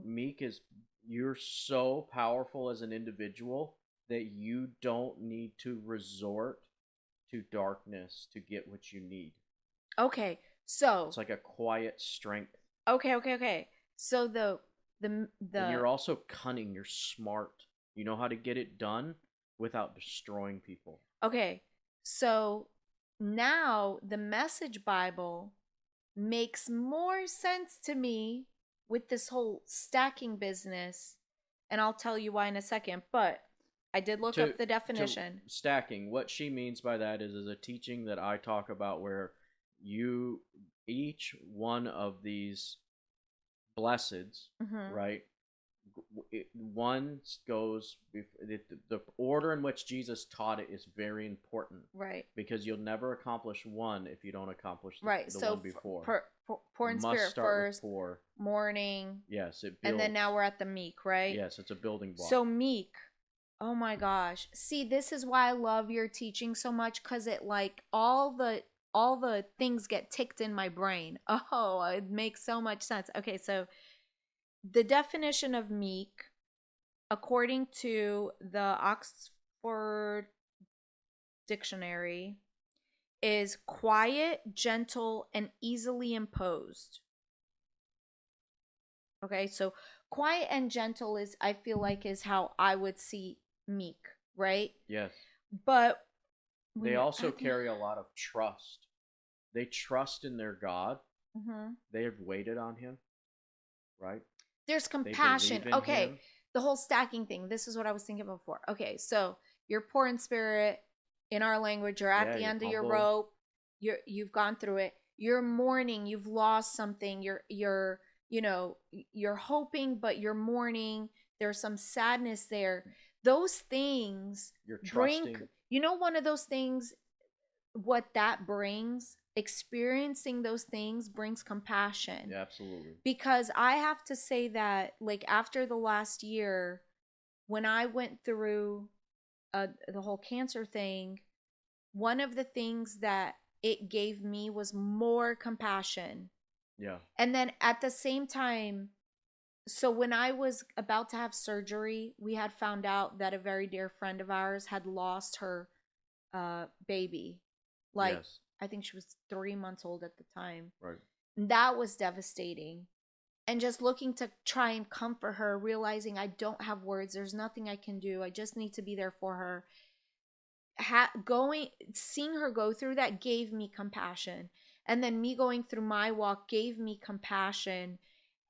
meek is you're so powerful as an individual that you don't need to resort to darkness to get what you need. Okay. So it's like a quiet strength. Okay. So and you're also cunning, you're smart. You know how to get it done without destroying people. Okay. So now the Message Bible makes more sense to me with this whole stacking business, and I'll tell you why in a second, but I did look up the definition. Stacking, what she means by that is a teaching that I talk about where each one of these blesseds, right? One goes, the order in which Jesus taught it is very important, right? Because you'll never accomplish one if you don't accomplish the one before. Poor in spirit first, poor. Mourning. Yes, it builds. And then now we're at the meek, right? Yes, it's a building block. So meek, oh my gosh. See, this is why I love your teaching so much, because it like all the things get ticked in my brain. Oh, it makes so much sense. Okay, so the definition of meek, according to the Oxford Dictionary, is quiet, gentle, and easily imposed. Okay, so quiet and gentle is, I feel like, is how I would see meek, right? Yes. But they also carry a lot of trust. They trust in their God. They have waited on him, right? There's compassion. Okay, the whole stacking thing. This is what I was thinking before. Okay, so you're poor in spirit. In our language, you're at the end of your rope. You've gone through it. You're mourning. You've lost something. You're hoping, but you're mourning. There's some sadness there. Those things you're trusting. One of those things what that brings, experiencing those things brings compassion. Yeah, absolutely. Because I have to say that, like, after the last year, when I went through the whole cancer thing, one of the things that it gave me was more compassion. Yeah. And then at the same time, so when I was about to have surgery, we had found out that a very dear friend of ours had lost her baby. Like, Yes. I think she was 3 months old at the time. Right. And that was devastating. And just looking to try and comfort her, realizing I don't have words, there's nothing I can do, I just need to be there for her. Seeing her go through that gave me compassion. And then me going through my walk gave me compassion.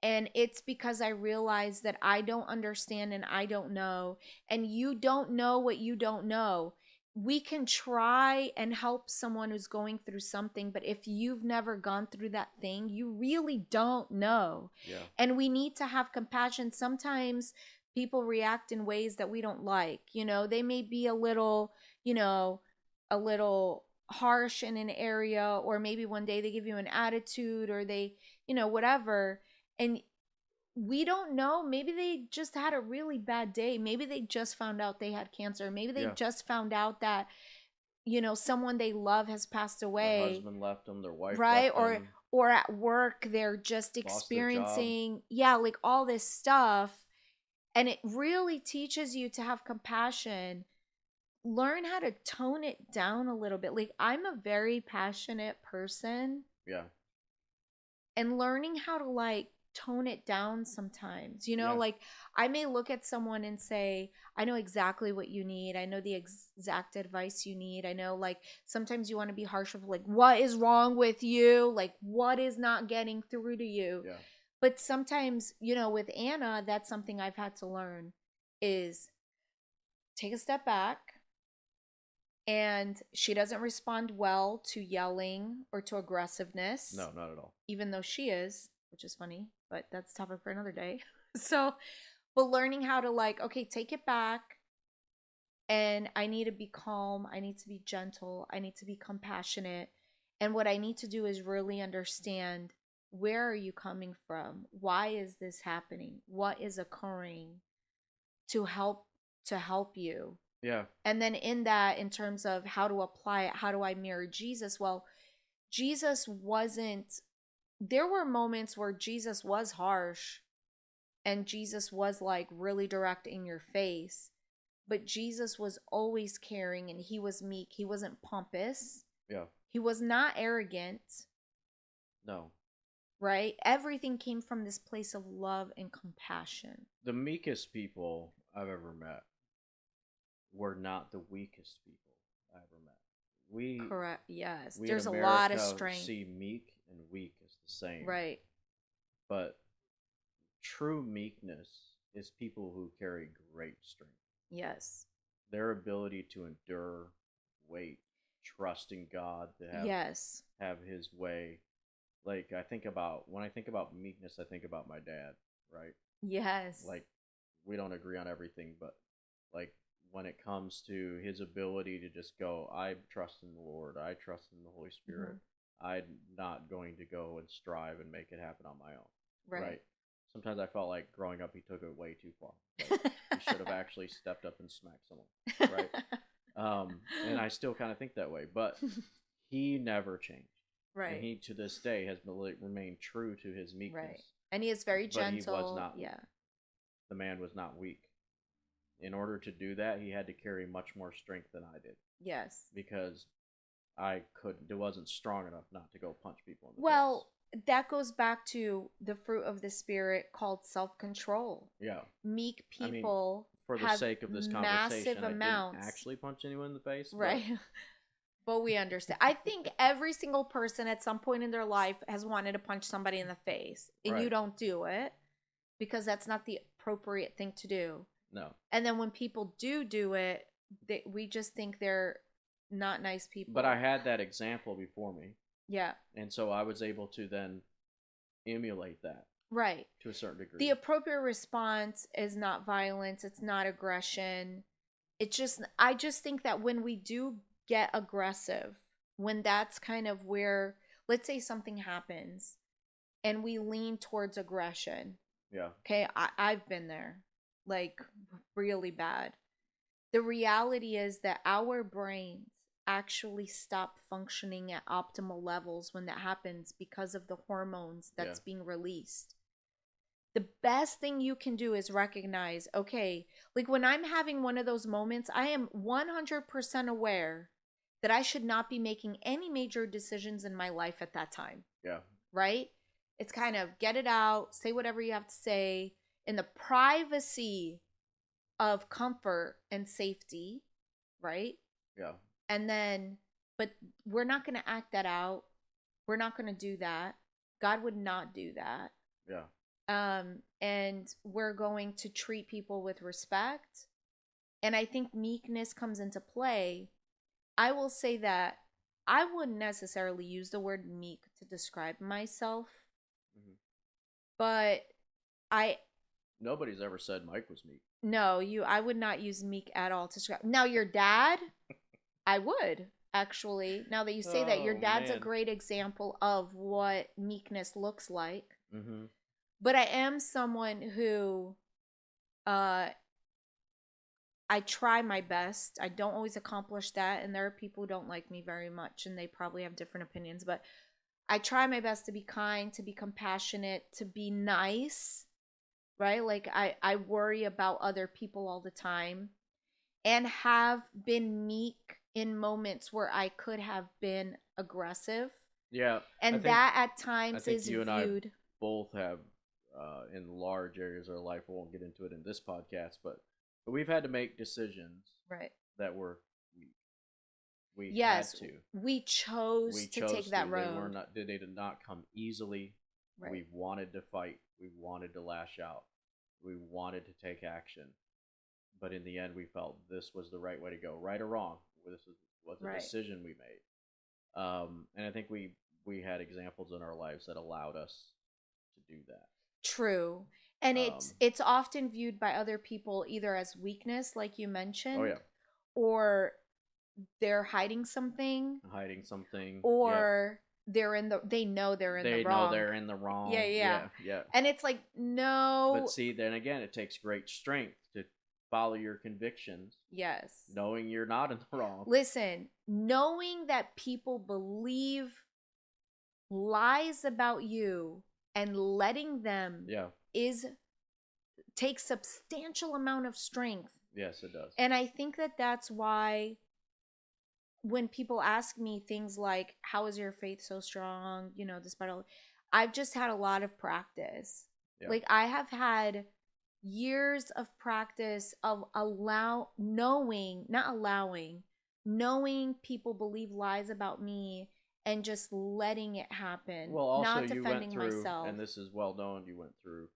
And it's because I realized that I don't understand and I don't know. And you don't know what you don't know. We can try and help someone who's going through something, but if you've never gone through that thing, you really don't know. Yeah. And we need to have compassion. Sometimes people react in ways that we don't like. You know, they may be a little, a little harsh in an area, or maybe one day they give you an attitude, or they, whatever. And we don't know. Maybe they just had a really bad day. Maybe they just found out they had cancer. Maybe they just found out that, someone they love has passed away. Their husband left them, their wife right? left them. Or at work, they're just experiencing, like all this stuff. And it really teaches you to have compassion. Learn how to tone it down a little bit. Like, I'm a very passionate person. Yeah. And learning how to, like, tone it down sometimes, Yeah. like, I may look at someone and say, I know exactly what you need. I know the exact advice you need. I know, like, sometimes you want to be harsh with, like, what is wrong with you? Like, what is not getting through to you? Yeah. But sometimes, with Anna, that's something I've had to learn is take a step back. And she doesn't respond well to yelling or to aggressiveness. No, not at all. Even though she is, which is funny, but that's a topic for another day. So, but learning how to, like, okay, take it back. And I need to be calm. I need to be gentle. I need to be compassionate. And what I need to do is really understand, where are you coming from? Why is this happening? What is occurring to help you? Yeah. And then in that, in terms of how to apply it, how do I mirror Jesus? Well, Jesus wasn't, there were moments where Jesus was harsh and Jesus was, like, really direct in your face, but Jesus was always caring and he was meek. He wasn't pompous. Yeah. He was not arrogant. No. Right? Everything came from this place of love and compassion. The meekest people I've ever met were not the weakest people I ever met. Correct. Yes. We There's in a America lot of strength. See meek and weak as the same. Right. But true meekness is people who carry great strength. Yes. Their ability to endure, wait, trusting God to have His way. Like, when I think about meekness, I think about my dad, right? Yes. Like, we don't agree on everything, but, like, when it comes to his ability to just go, I trust in the Lord, I trust in the Holy Spirit, I'm not going to go and strive and make it happen on my own. Right. Sometimes I felt like growing up he took it way too far. Like, he should have actually stepped up and smacked someone. Right. And I still kind of think that way, but he never changed. Right. And he, to this day, has remained true to his meekness. Right. And he is very gentle. But he was not. Yeah. The man was not weak. In order to do that, he had to carry much more strength than I did. Yes. Because it wasn't strong enough not to go punch people in the face. Well, that goes back to the fruit of the Spirit called self-control. Yeah. Meek people for the sake of this conversation, amounts. I didn't actually punch anyone in the face. Right. But we understand. I think every single person at some point in their life has wanted to punch somebody in the face. And you don't do it because that's not the appropriate thing to do. No. And then when people do it, we just think they're not nice people. But I had that example before me. Yeah. And so I was able to then emulate that. Right. To a certain degree. The appropriate response is not violence. It's not aggression. I just think that when we do get aggressive, when that's kind of where, let's say something happens and we lean towards aggression. Yeah. Okay, I've been there, like really bad. The reality is that our brains actually stop functioning at optimal levels when that happens because of the hormones that's being released. The best thing you can do is recognize, okay, like when I'm having one of those moments, I am 100% aware that I should not be making any major decisions in my life at that time. Yeah. Right? It's kind of get it out, say whatever you have to say in the privacy of comfort and safety, right? Yeah. And then, but we're not going to act that out. We're not going to do that. God would not do that. Yeah. And we're going to treat people with respect. And I think meekness comes into play. I will say that I wouldn't necessarily use the word meek to describe myself, but nobody's ever said Mike was meek. No, I would not use meek at all to describe. Now your dad, I would actually. Now that you say that, your dad's a great example of what meekness looks like. Mm-hmm. But I am someone who, I try my best. I don't always accomplish that, and there are people who don't like me very much, and they probably have different opinions. But I try my best to be kind, to be compassionate, to be nice. Right? Like I worry about other people all the time, and have been meek in moments where I could have been aggressive. Yeah. And that at times is you viewed. And I both have, in large areas of our life, we won't get into it in this podcast, but we've had to make decisions that were weak. We had to. We chose to take that road. They did not come easily. Right. We wanted to fight. We wanted to lash out. We wanted to take action. But in the end, we felt this was the right way to go. Right or wrong, this was a decision we made. And I think we had examples in our lives that allowed us to do that. True. And it's often viewed by other people either as weakness, like you mentioned, or they're hiding something, or they know they're in the wrong. They know they're in the wrong. Yeah. And it's like, no. But see, then again, it takes great strength to follow your convictions. Yes. Knowing you're not in the wrong. Listen, knowing that people believe lies about you and letting them takes substantial amount of strength. Yes, it does. And I think that that's why when people ask me things like, how is your faith so strong? Despite all, I've just had a lot of practice. Yeah. Like I have had years of practice of knowing people believe lies about me and just letting it happen. Well, also not defending you went through, myself. And this is well known, you went through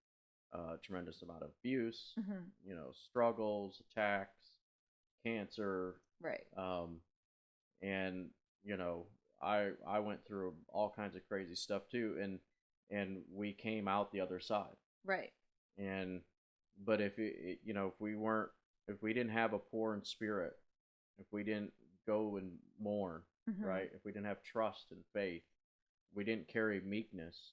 a tremendous amount of abuse, struggles, attacks, cancer. Right. And I went through all kinds of crazy stuff too, and we came out the other side. Right. But if if we didn't have a poor in spirit, if we didn't go and mourn, right? If we didn't have trust and faith, we didn't carry meekness,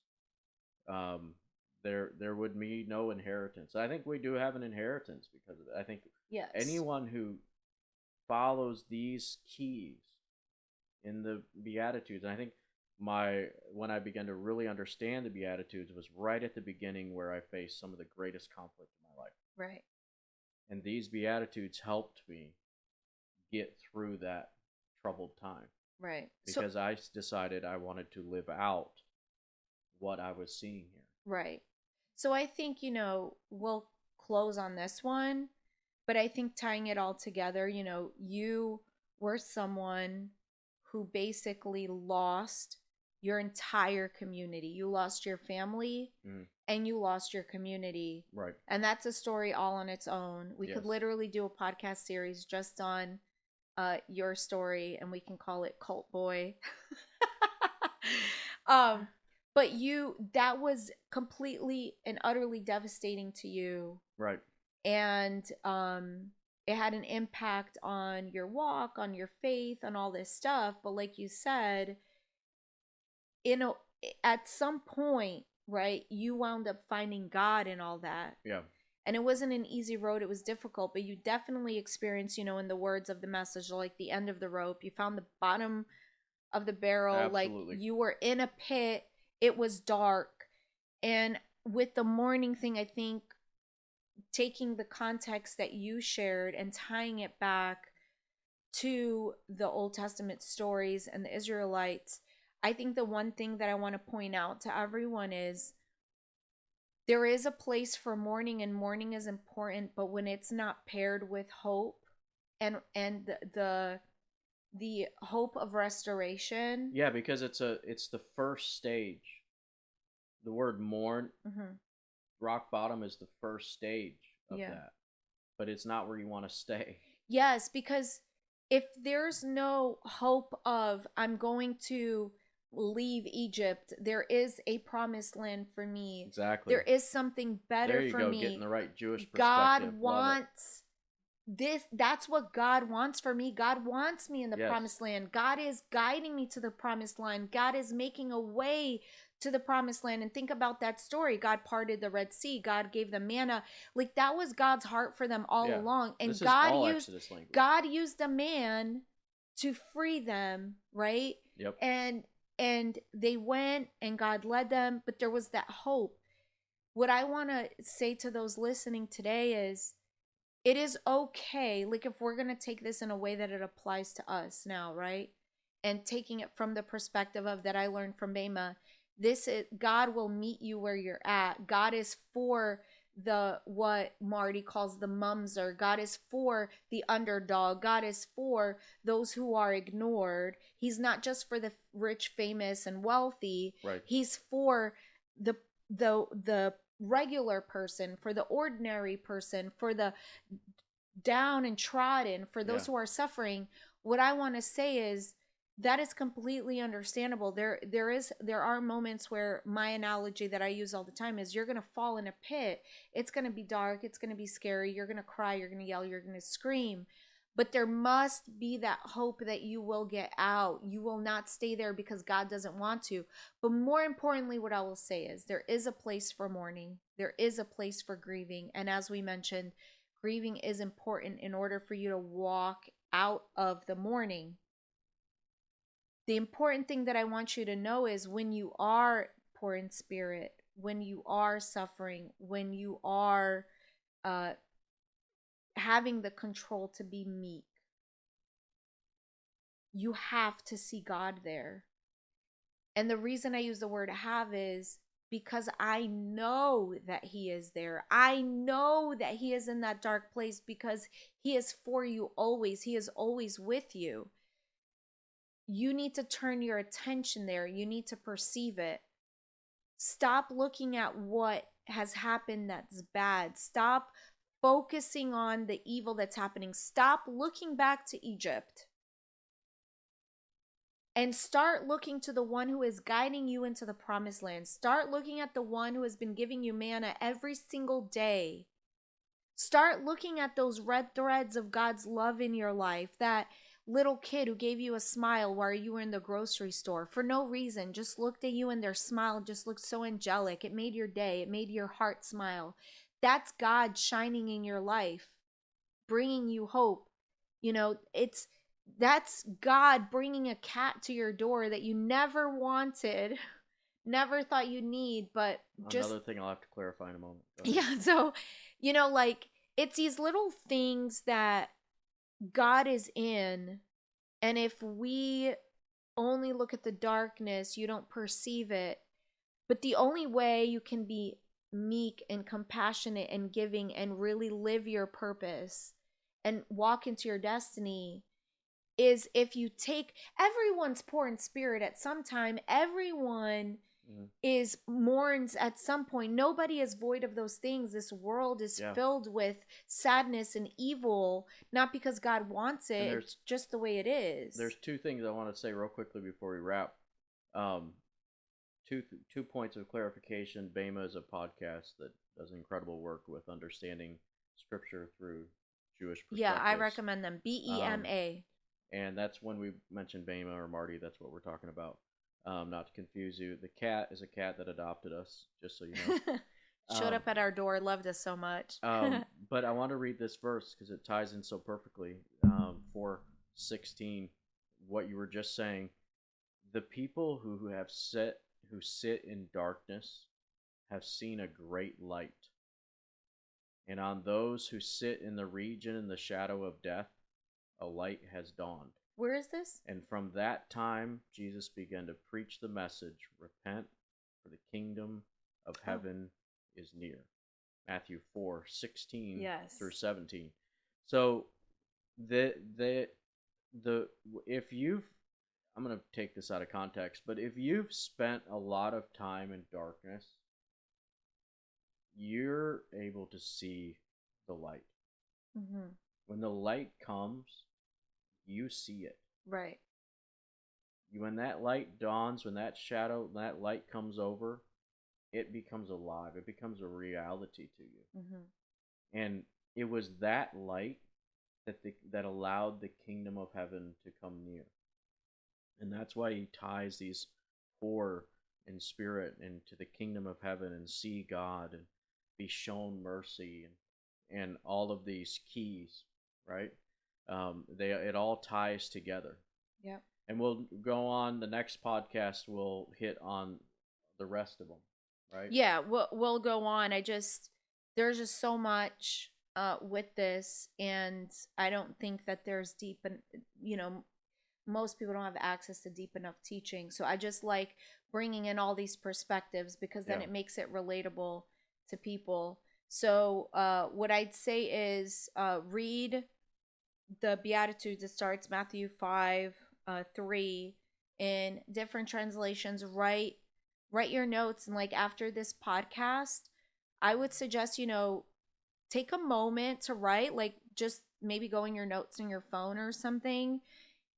there would be no inheritance. I think we do have an inheritance because of it. I think anyone who follows these keys in the Beatitudes, and I think when I began to really understand the Beatitudes was right at the beginning where I faced some of the greatest conflict in my life. Right. And these Beatitudes helped me get through that troubled time. Right. Because I decided I wanted to live out what I was seeing here. Right. So I think, we'll close on this one, but I think tying it all together, you were someone who basically lost your entire community. You lost your family and you lost your community. Right. And that's a story all on its own. We could literally do a podcast series just on your story, and we can call it Cult Boy. But that was completely and utterly devastating to you. Right. And it had an impact on your walk, on your faith, on all this stuff. But like you said, you know, at some point, right, you wound up finding God and all that. Yeah. And it wasn't an easy road. It was difficult, but you definitely experienced, in the words of the message, like the end of the rope. You found the bottom of the barrel. Absolutely. Like you were in a pit. It was dark. And with the mourning thing, I think taking the context that you shared and tying it back to the Old Testament stories and the Israelites, I think the one thing that I want to point out to everyone is there is a place for mourning, and mourning is important, but when it's not paired with hope and the hope of restoration. Yeah, because it's the first stage. The word mourn, rock bottom is the first stage of that. But it's not where you want to stay. Yes, because if there's no hope of I'm going to leave Egypt, there is a promised land for me. Exactly. There is something better there you for go, me. Getting the right Jewish perspective. God wants this. That's what God wants for me. God wants me in the promised land. God is guiding me to the promised land. God is making a way to the promised land. And think about that story. God parted the Red Sea. God gave them manna. Like that was God's heart for them all along. And this God is all used Exodus language. God used a man to free them, right? Yep. And they went and God led them, but there was that hope. What I want to say to those listening today is it is okay. Like if we're going to take this in a way that it applies to us now, right? And taking it from the perspective of that I learned from Bema, this is God will meet you where you're at. God is for the what Marty calls the mumser. God is for the underdog. God is for those who are ignored. He's not just for the rich, famous, and wealthy. Right. He's for the regular person, for the ordinary person, for the down and trodden, for those who are suffering. What I want to say is that is completely understandable. There are moments where my analogy that I use all the time is you're going to fall in a pit. It's going to be dark. It's going to be scary. You're going to cry. You're going to yell. You're going to scream. But there must be that hope that you will get out. You will not stay there because God doesn't want to. But more importantly, what I will say is there is a place for mourning. There is a place for grieving. And as we mentioned, grieving is important in order for you to walk out of the mourning. The important thing that I want you to know is when you are poor in spirit, when you are suffering, when you are having the control to be meek, you have to see God there. And the reason I use the word have is because I know that he is there. I know that he is in that dark place because he is for you always. He is always with you. You need to turn your attention there. You need to perceive it. Stop looking at what has happened that's bad. Stop focusing on the evil that's happening. Stop looking back to Egypt. And start looking to the one who is guiding you into the promised land. Start looking at the one who has been giving you manna every single day. Start looking at those red threads of God's love in your life. That little kid who gave you a smile while you were in the grocery store for no reason, just looked at you and their smile just looked so angelic. It made your day. It made your heart smile. That's God shining in your life, bringing you hope. That's God bringing a cat to your door that you never wanted, never thought you'd need, but just another thing I'll have to clarify in a moment. Yeah, so it's these little things that God is in, and if we only look at the darkness, you don't perceive it. But the only way you can be meek and compassionate and giving and really live your purpose and walk into your destiny is if you take everyone's poor in spirit at some time. Everyone is mourns at some point. Nobody is void of those things. This world is filled with sadness and evil, not because God wants it. It's just the way it is. There's two things I want to say real quickly before we wrap. Two points of clarification. Bema is a podcast that does incredible work with understanding scripture through Jewish perspectives. Yeah, I recommend them. BEMA. And that's when we mentioned Bema or Marty. That's what we're talking about. Not to confuse you. The cat is a cat that adopted us, just so you know. Showed up at our door, loved us so much. But I want to read this verse because it ties in so perfectly. 4:16, what you were just saying. The people who sit in darkness have seen a great light. And on those who sit in the region in the shadow of death, a light has dawned. Where is this? And from that time, Jesus began to preach the message, repent, for the kingdom of heaven is near. Matthew 4:16 through 17. So if you've, I'm going to take this out of context, but if you've spent a lot of time in darkness, you're able to see the light. Mm-hmm. When the light comes, you see it. Right. When that light dawns, when that light comes over, it becomes alive. It becomes a reality to you. Mm-hmm. And it was that light that allowed the kingdom of heaven to come near. And that's why he ties these poor in spirit into the kingdom of heaven and see God and be shown mercy and all of these keys, right? It all ties together. Yep. And we'll go on the next podcast. We'll hit on the rest of them, right? Yeah, we'll go on. There's just so much with this, and I don't think that there's deep and most people don't have access to deep enough teaching. So I just like bringing in all these perspectives because then it makes it relatable to people. So what I'd say is read the Beatitudes. It starts Matthew 5:3 in different translations. Write your notes, and like after this podcast, I would suggest take a moment to write, like just maybe go in your notes in your phone or something.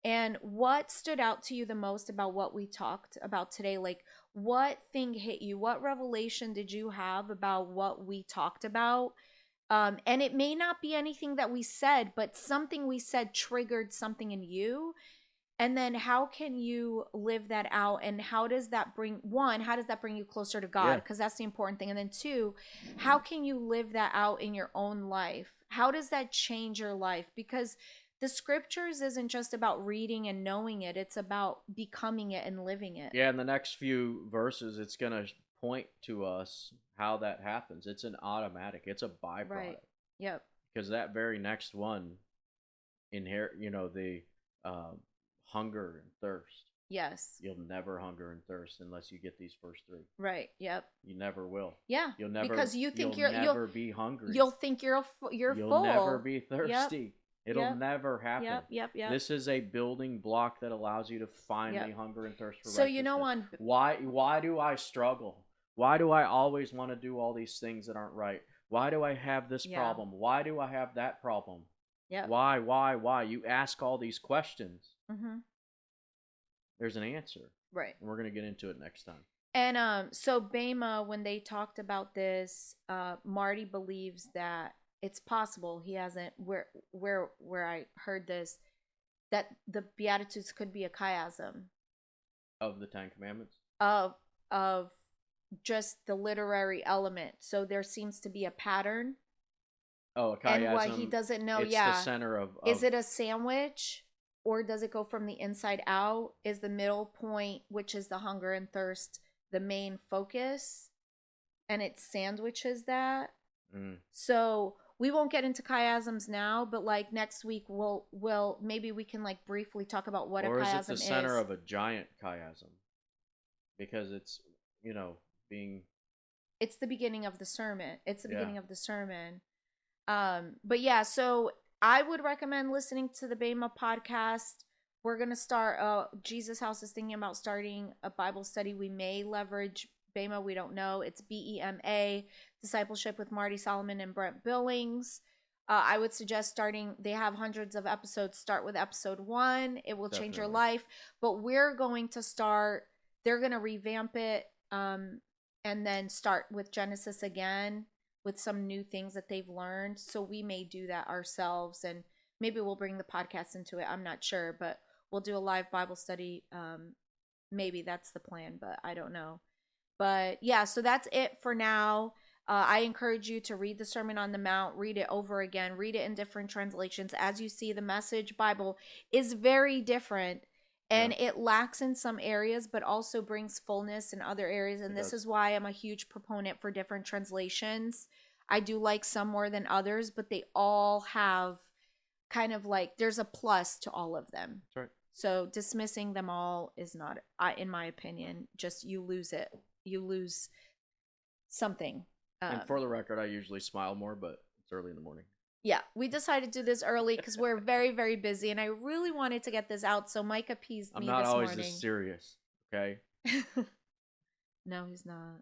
And what stood out to you the most about what we talked about today? Like, what thing hit you? What revelation did you have about what we talked about? And it may not be anything that we said, but something we said triggered something in you. And then how can you live that out? And how does that bring you closer to God? Because that's the important thing. And then two, how can you live that out in your own life? How does that change your life? Because the scriptures isn't just about reading and knowing it. It's about becoming it and living it. Yeah, in the next few verses, it's going to point to us how that happens. It's an automatic. It's a byproduct. Right. Yep. Because that very next one, the hunger and thirst. Yes. You'll never hunger and thirst unless you get these first three. Right. Yep. You never will. Yeah. You'll never, because you think you'll never be hungry. You'll think you're full. You'll never be thirsty. Yep. It'll never happen. Yep. This is a building block that allows you to finally hunger and thirst for righteousness. So why do I struggle? Why do I always want to do all these things that aren't right? Why do I have this problem? Why do I have that problem? Yeah. Why? You ask all these questions. Mm-hmm. There's an answer. Right. And we're going to get into it next time. And so Bema, when they talked about this, Marty believes that it's possible. He hasn't where I heard this, that the Beatitudes could be a chiasm of the Ten Commandments, of just the literary element. So there seems to be a pattern. Oh, a chiasm. And what he doesn't know, it's the center of. Is it a sandwich, or does it go from the inside out? Is the middle point, which is the hunger and thirst, the main focus, and it sandwiches that? So we won't get into chiasms now, but like next week we'll maybe we can like briefly talk about what a chiasm is. Or is it the center of a giant chiasm? Because it's it's the beginning of the sermon. It's the beginning of the sermon. But yeah, so I would recommend listening to the Bema podcast. We're gonna start. Jesus House is thinking about starting a Bible study. We may leverage Bema. We don't know. It's BEMA, Discipleship with Marty Solomon and Brent Billings. I would suggest starting. They have hundreds of episodes. Start with episode 1. It will change your life. But we're going to start. They're going to revamp it, and then start with Genesis again with some new things that they've learned. So we may do that ourselves, and maybe we'll bring the podcast into it. I'm not sure, but we'll do a live Bible study. Maybe that's the plan, but I don't know. But yeah, so that's it for now. I encourage you to read the Sermon on the Mount, read it over again, read it in different translations. As you see, the Message Bible is very different, and it lacks in some areas, but also brings fullness in other areas. And this is why I'm a huge proponent for different translations. I do like some more than others, but they all have kind of like, there's a plus to all of them. That's right. So dismissing them all is not, in my opinion, just you lose it. You lose something. And for the record, I usually smile more, but it's early in the morning. Yeah, we decided to do this early because we're very, very busy, and I really wanted to get this out, so Mike appeased me this morning. I'm not always this serious, okay? No, he's not.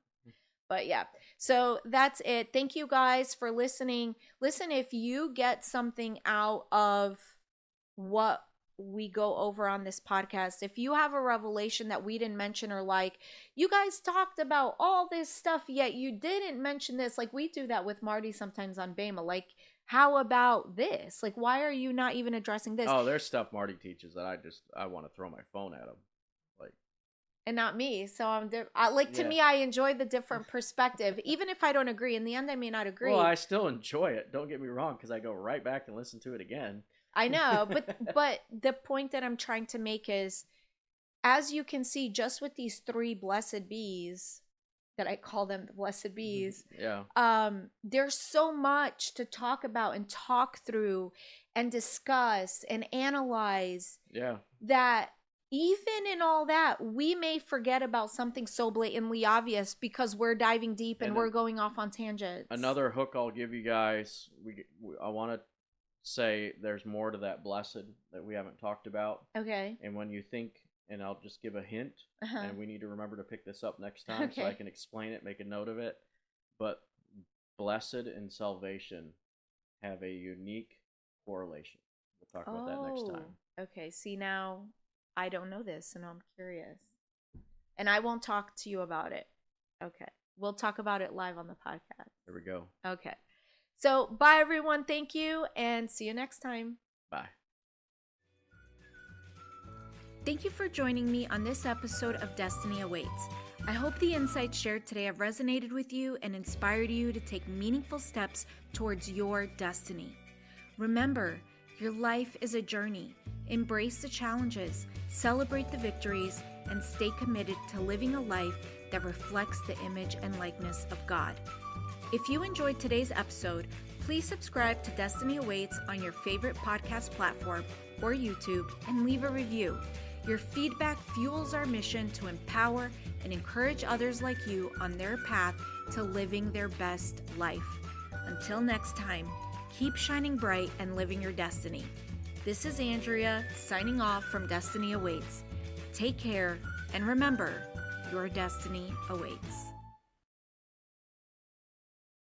But yeah, so that's it. Thank you guys for listening. Listen, if you get something out of what we go over on this podcast, if you have a revelation that we didn't mention, or like, you guys talked about all this stuff yet you didn't mention this, like we do that with Marty sometimes on Bema, like, how about this? Like, why are you not even addressing this? Oh, there's stuff Marty teaches that I want to throw my phone at him, like, and not me. So to me, I enjoy the different perspective, even if I don't agree. In the end, I may not agree. Well, I still enjoy it. Don't get me wrong, because I go right back and listen to it again. I know, but the point that I'm trying to make is, as you can see, just with these 3 blessed bees, that I call them the blessed bees, there's so much to talk about and talk through and discuss and analyze. Yeah. That even in all that, we may forget about something so blatantly obvious because we're diving deep and we're going off on tangents. Another hook I'll give you guys, I want to say there's more to that blessed that we haven't talked about. Okay. And when you think, and I'll just give a hint, and we need to remember to pick this up next time so I can explain it, make a note of it. But blessed and salvation have a unique correlation. We'll talk about that next time. Okay. See, now I don't know this, and I'm curious. And I won't talk to you about it. Okay. We'll talk about it live on the podcast. There we go. Okay. So, bye everyone. Thank you, and see you next time. Bye. Thank you for joining me on this episode of Destiny Awaits. I hope the insights shared today have resonated with you and inspired you to take meaningful steps towards your destiny. Remember, your life is a journey. Embrace the challenges, celebrate the victories, and stay committed to living a life that reflects the image and likeness of God. If you enjoyed today's episode, please subscribe to Destiny Awaits on your favorite podcast platform or YouTube and leave a review. Your feedback fuels our mission to empower and encourage others like you on their path to living their best life. Until next time, keep shining bright and living your destiny. This is Andrea signing off from Destiny Awaits. Take care, and remember, your destiny awaits.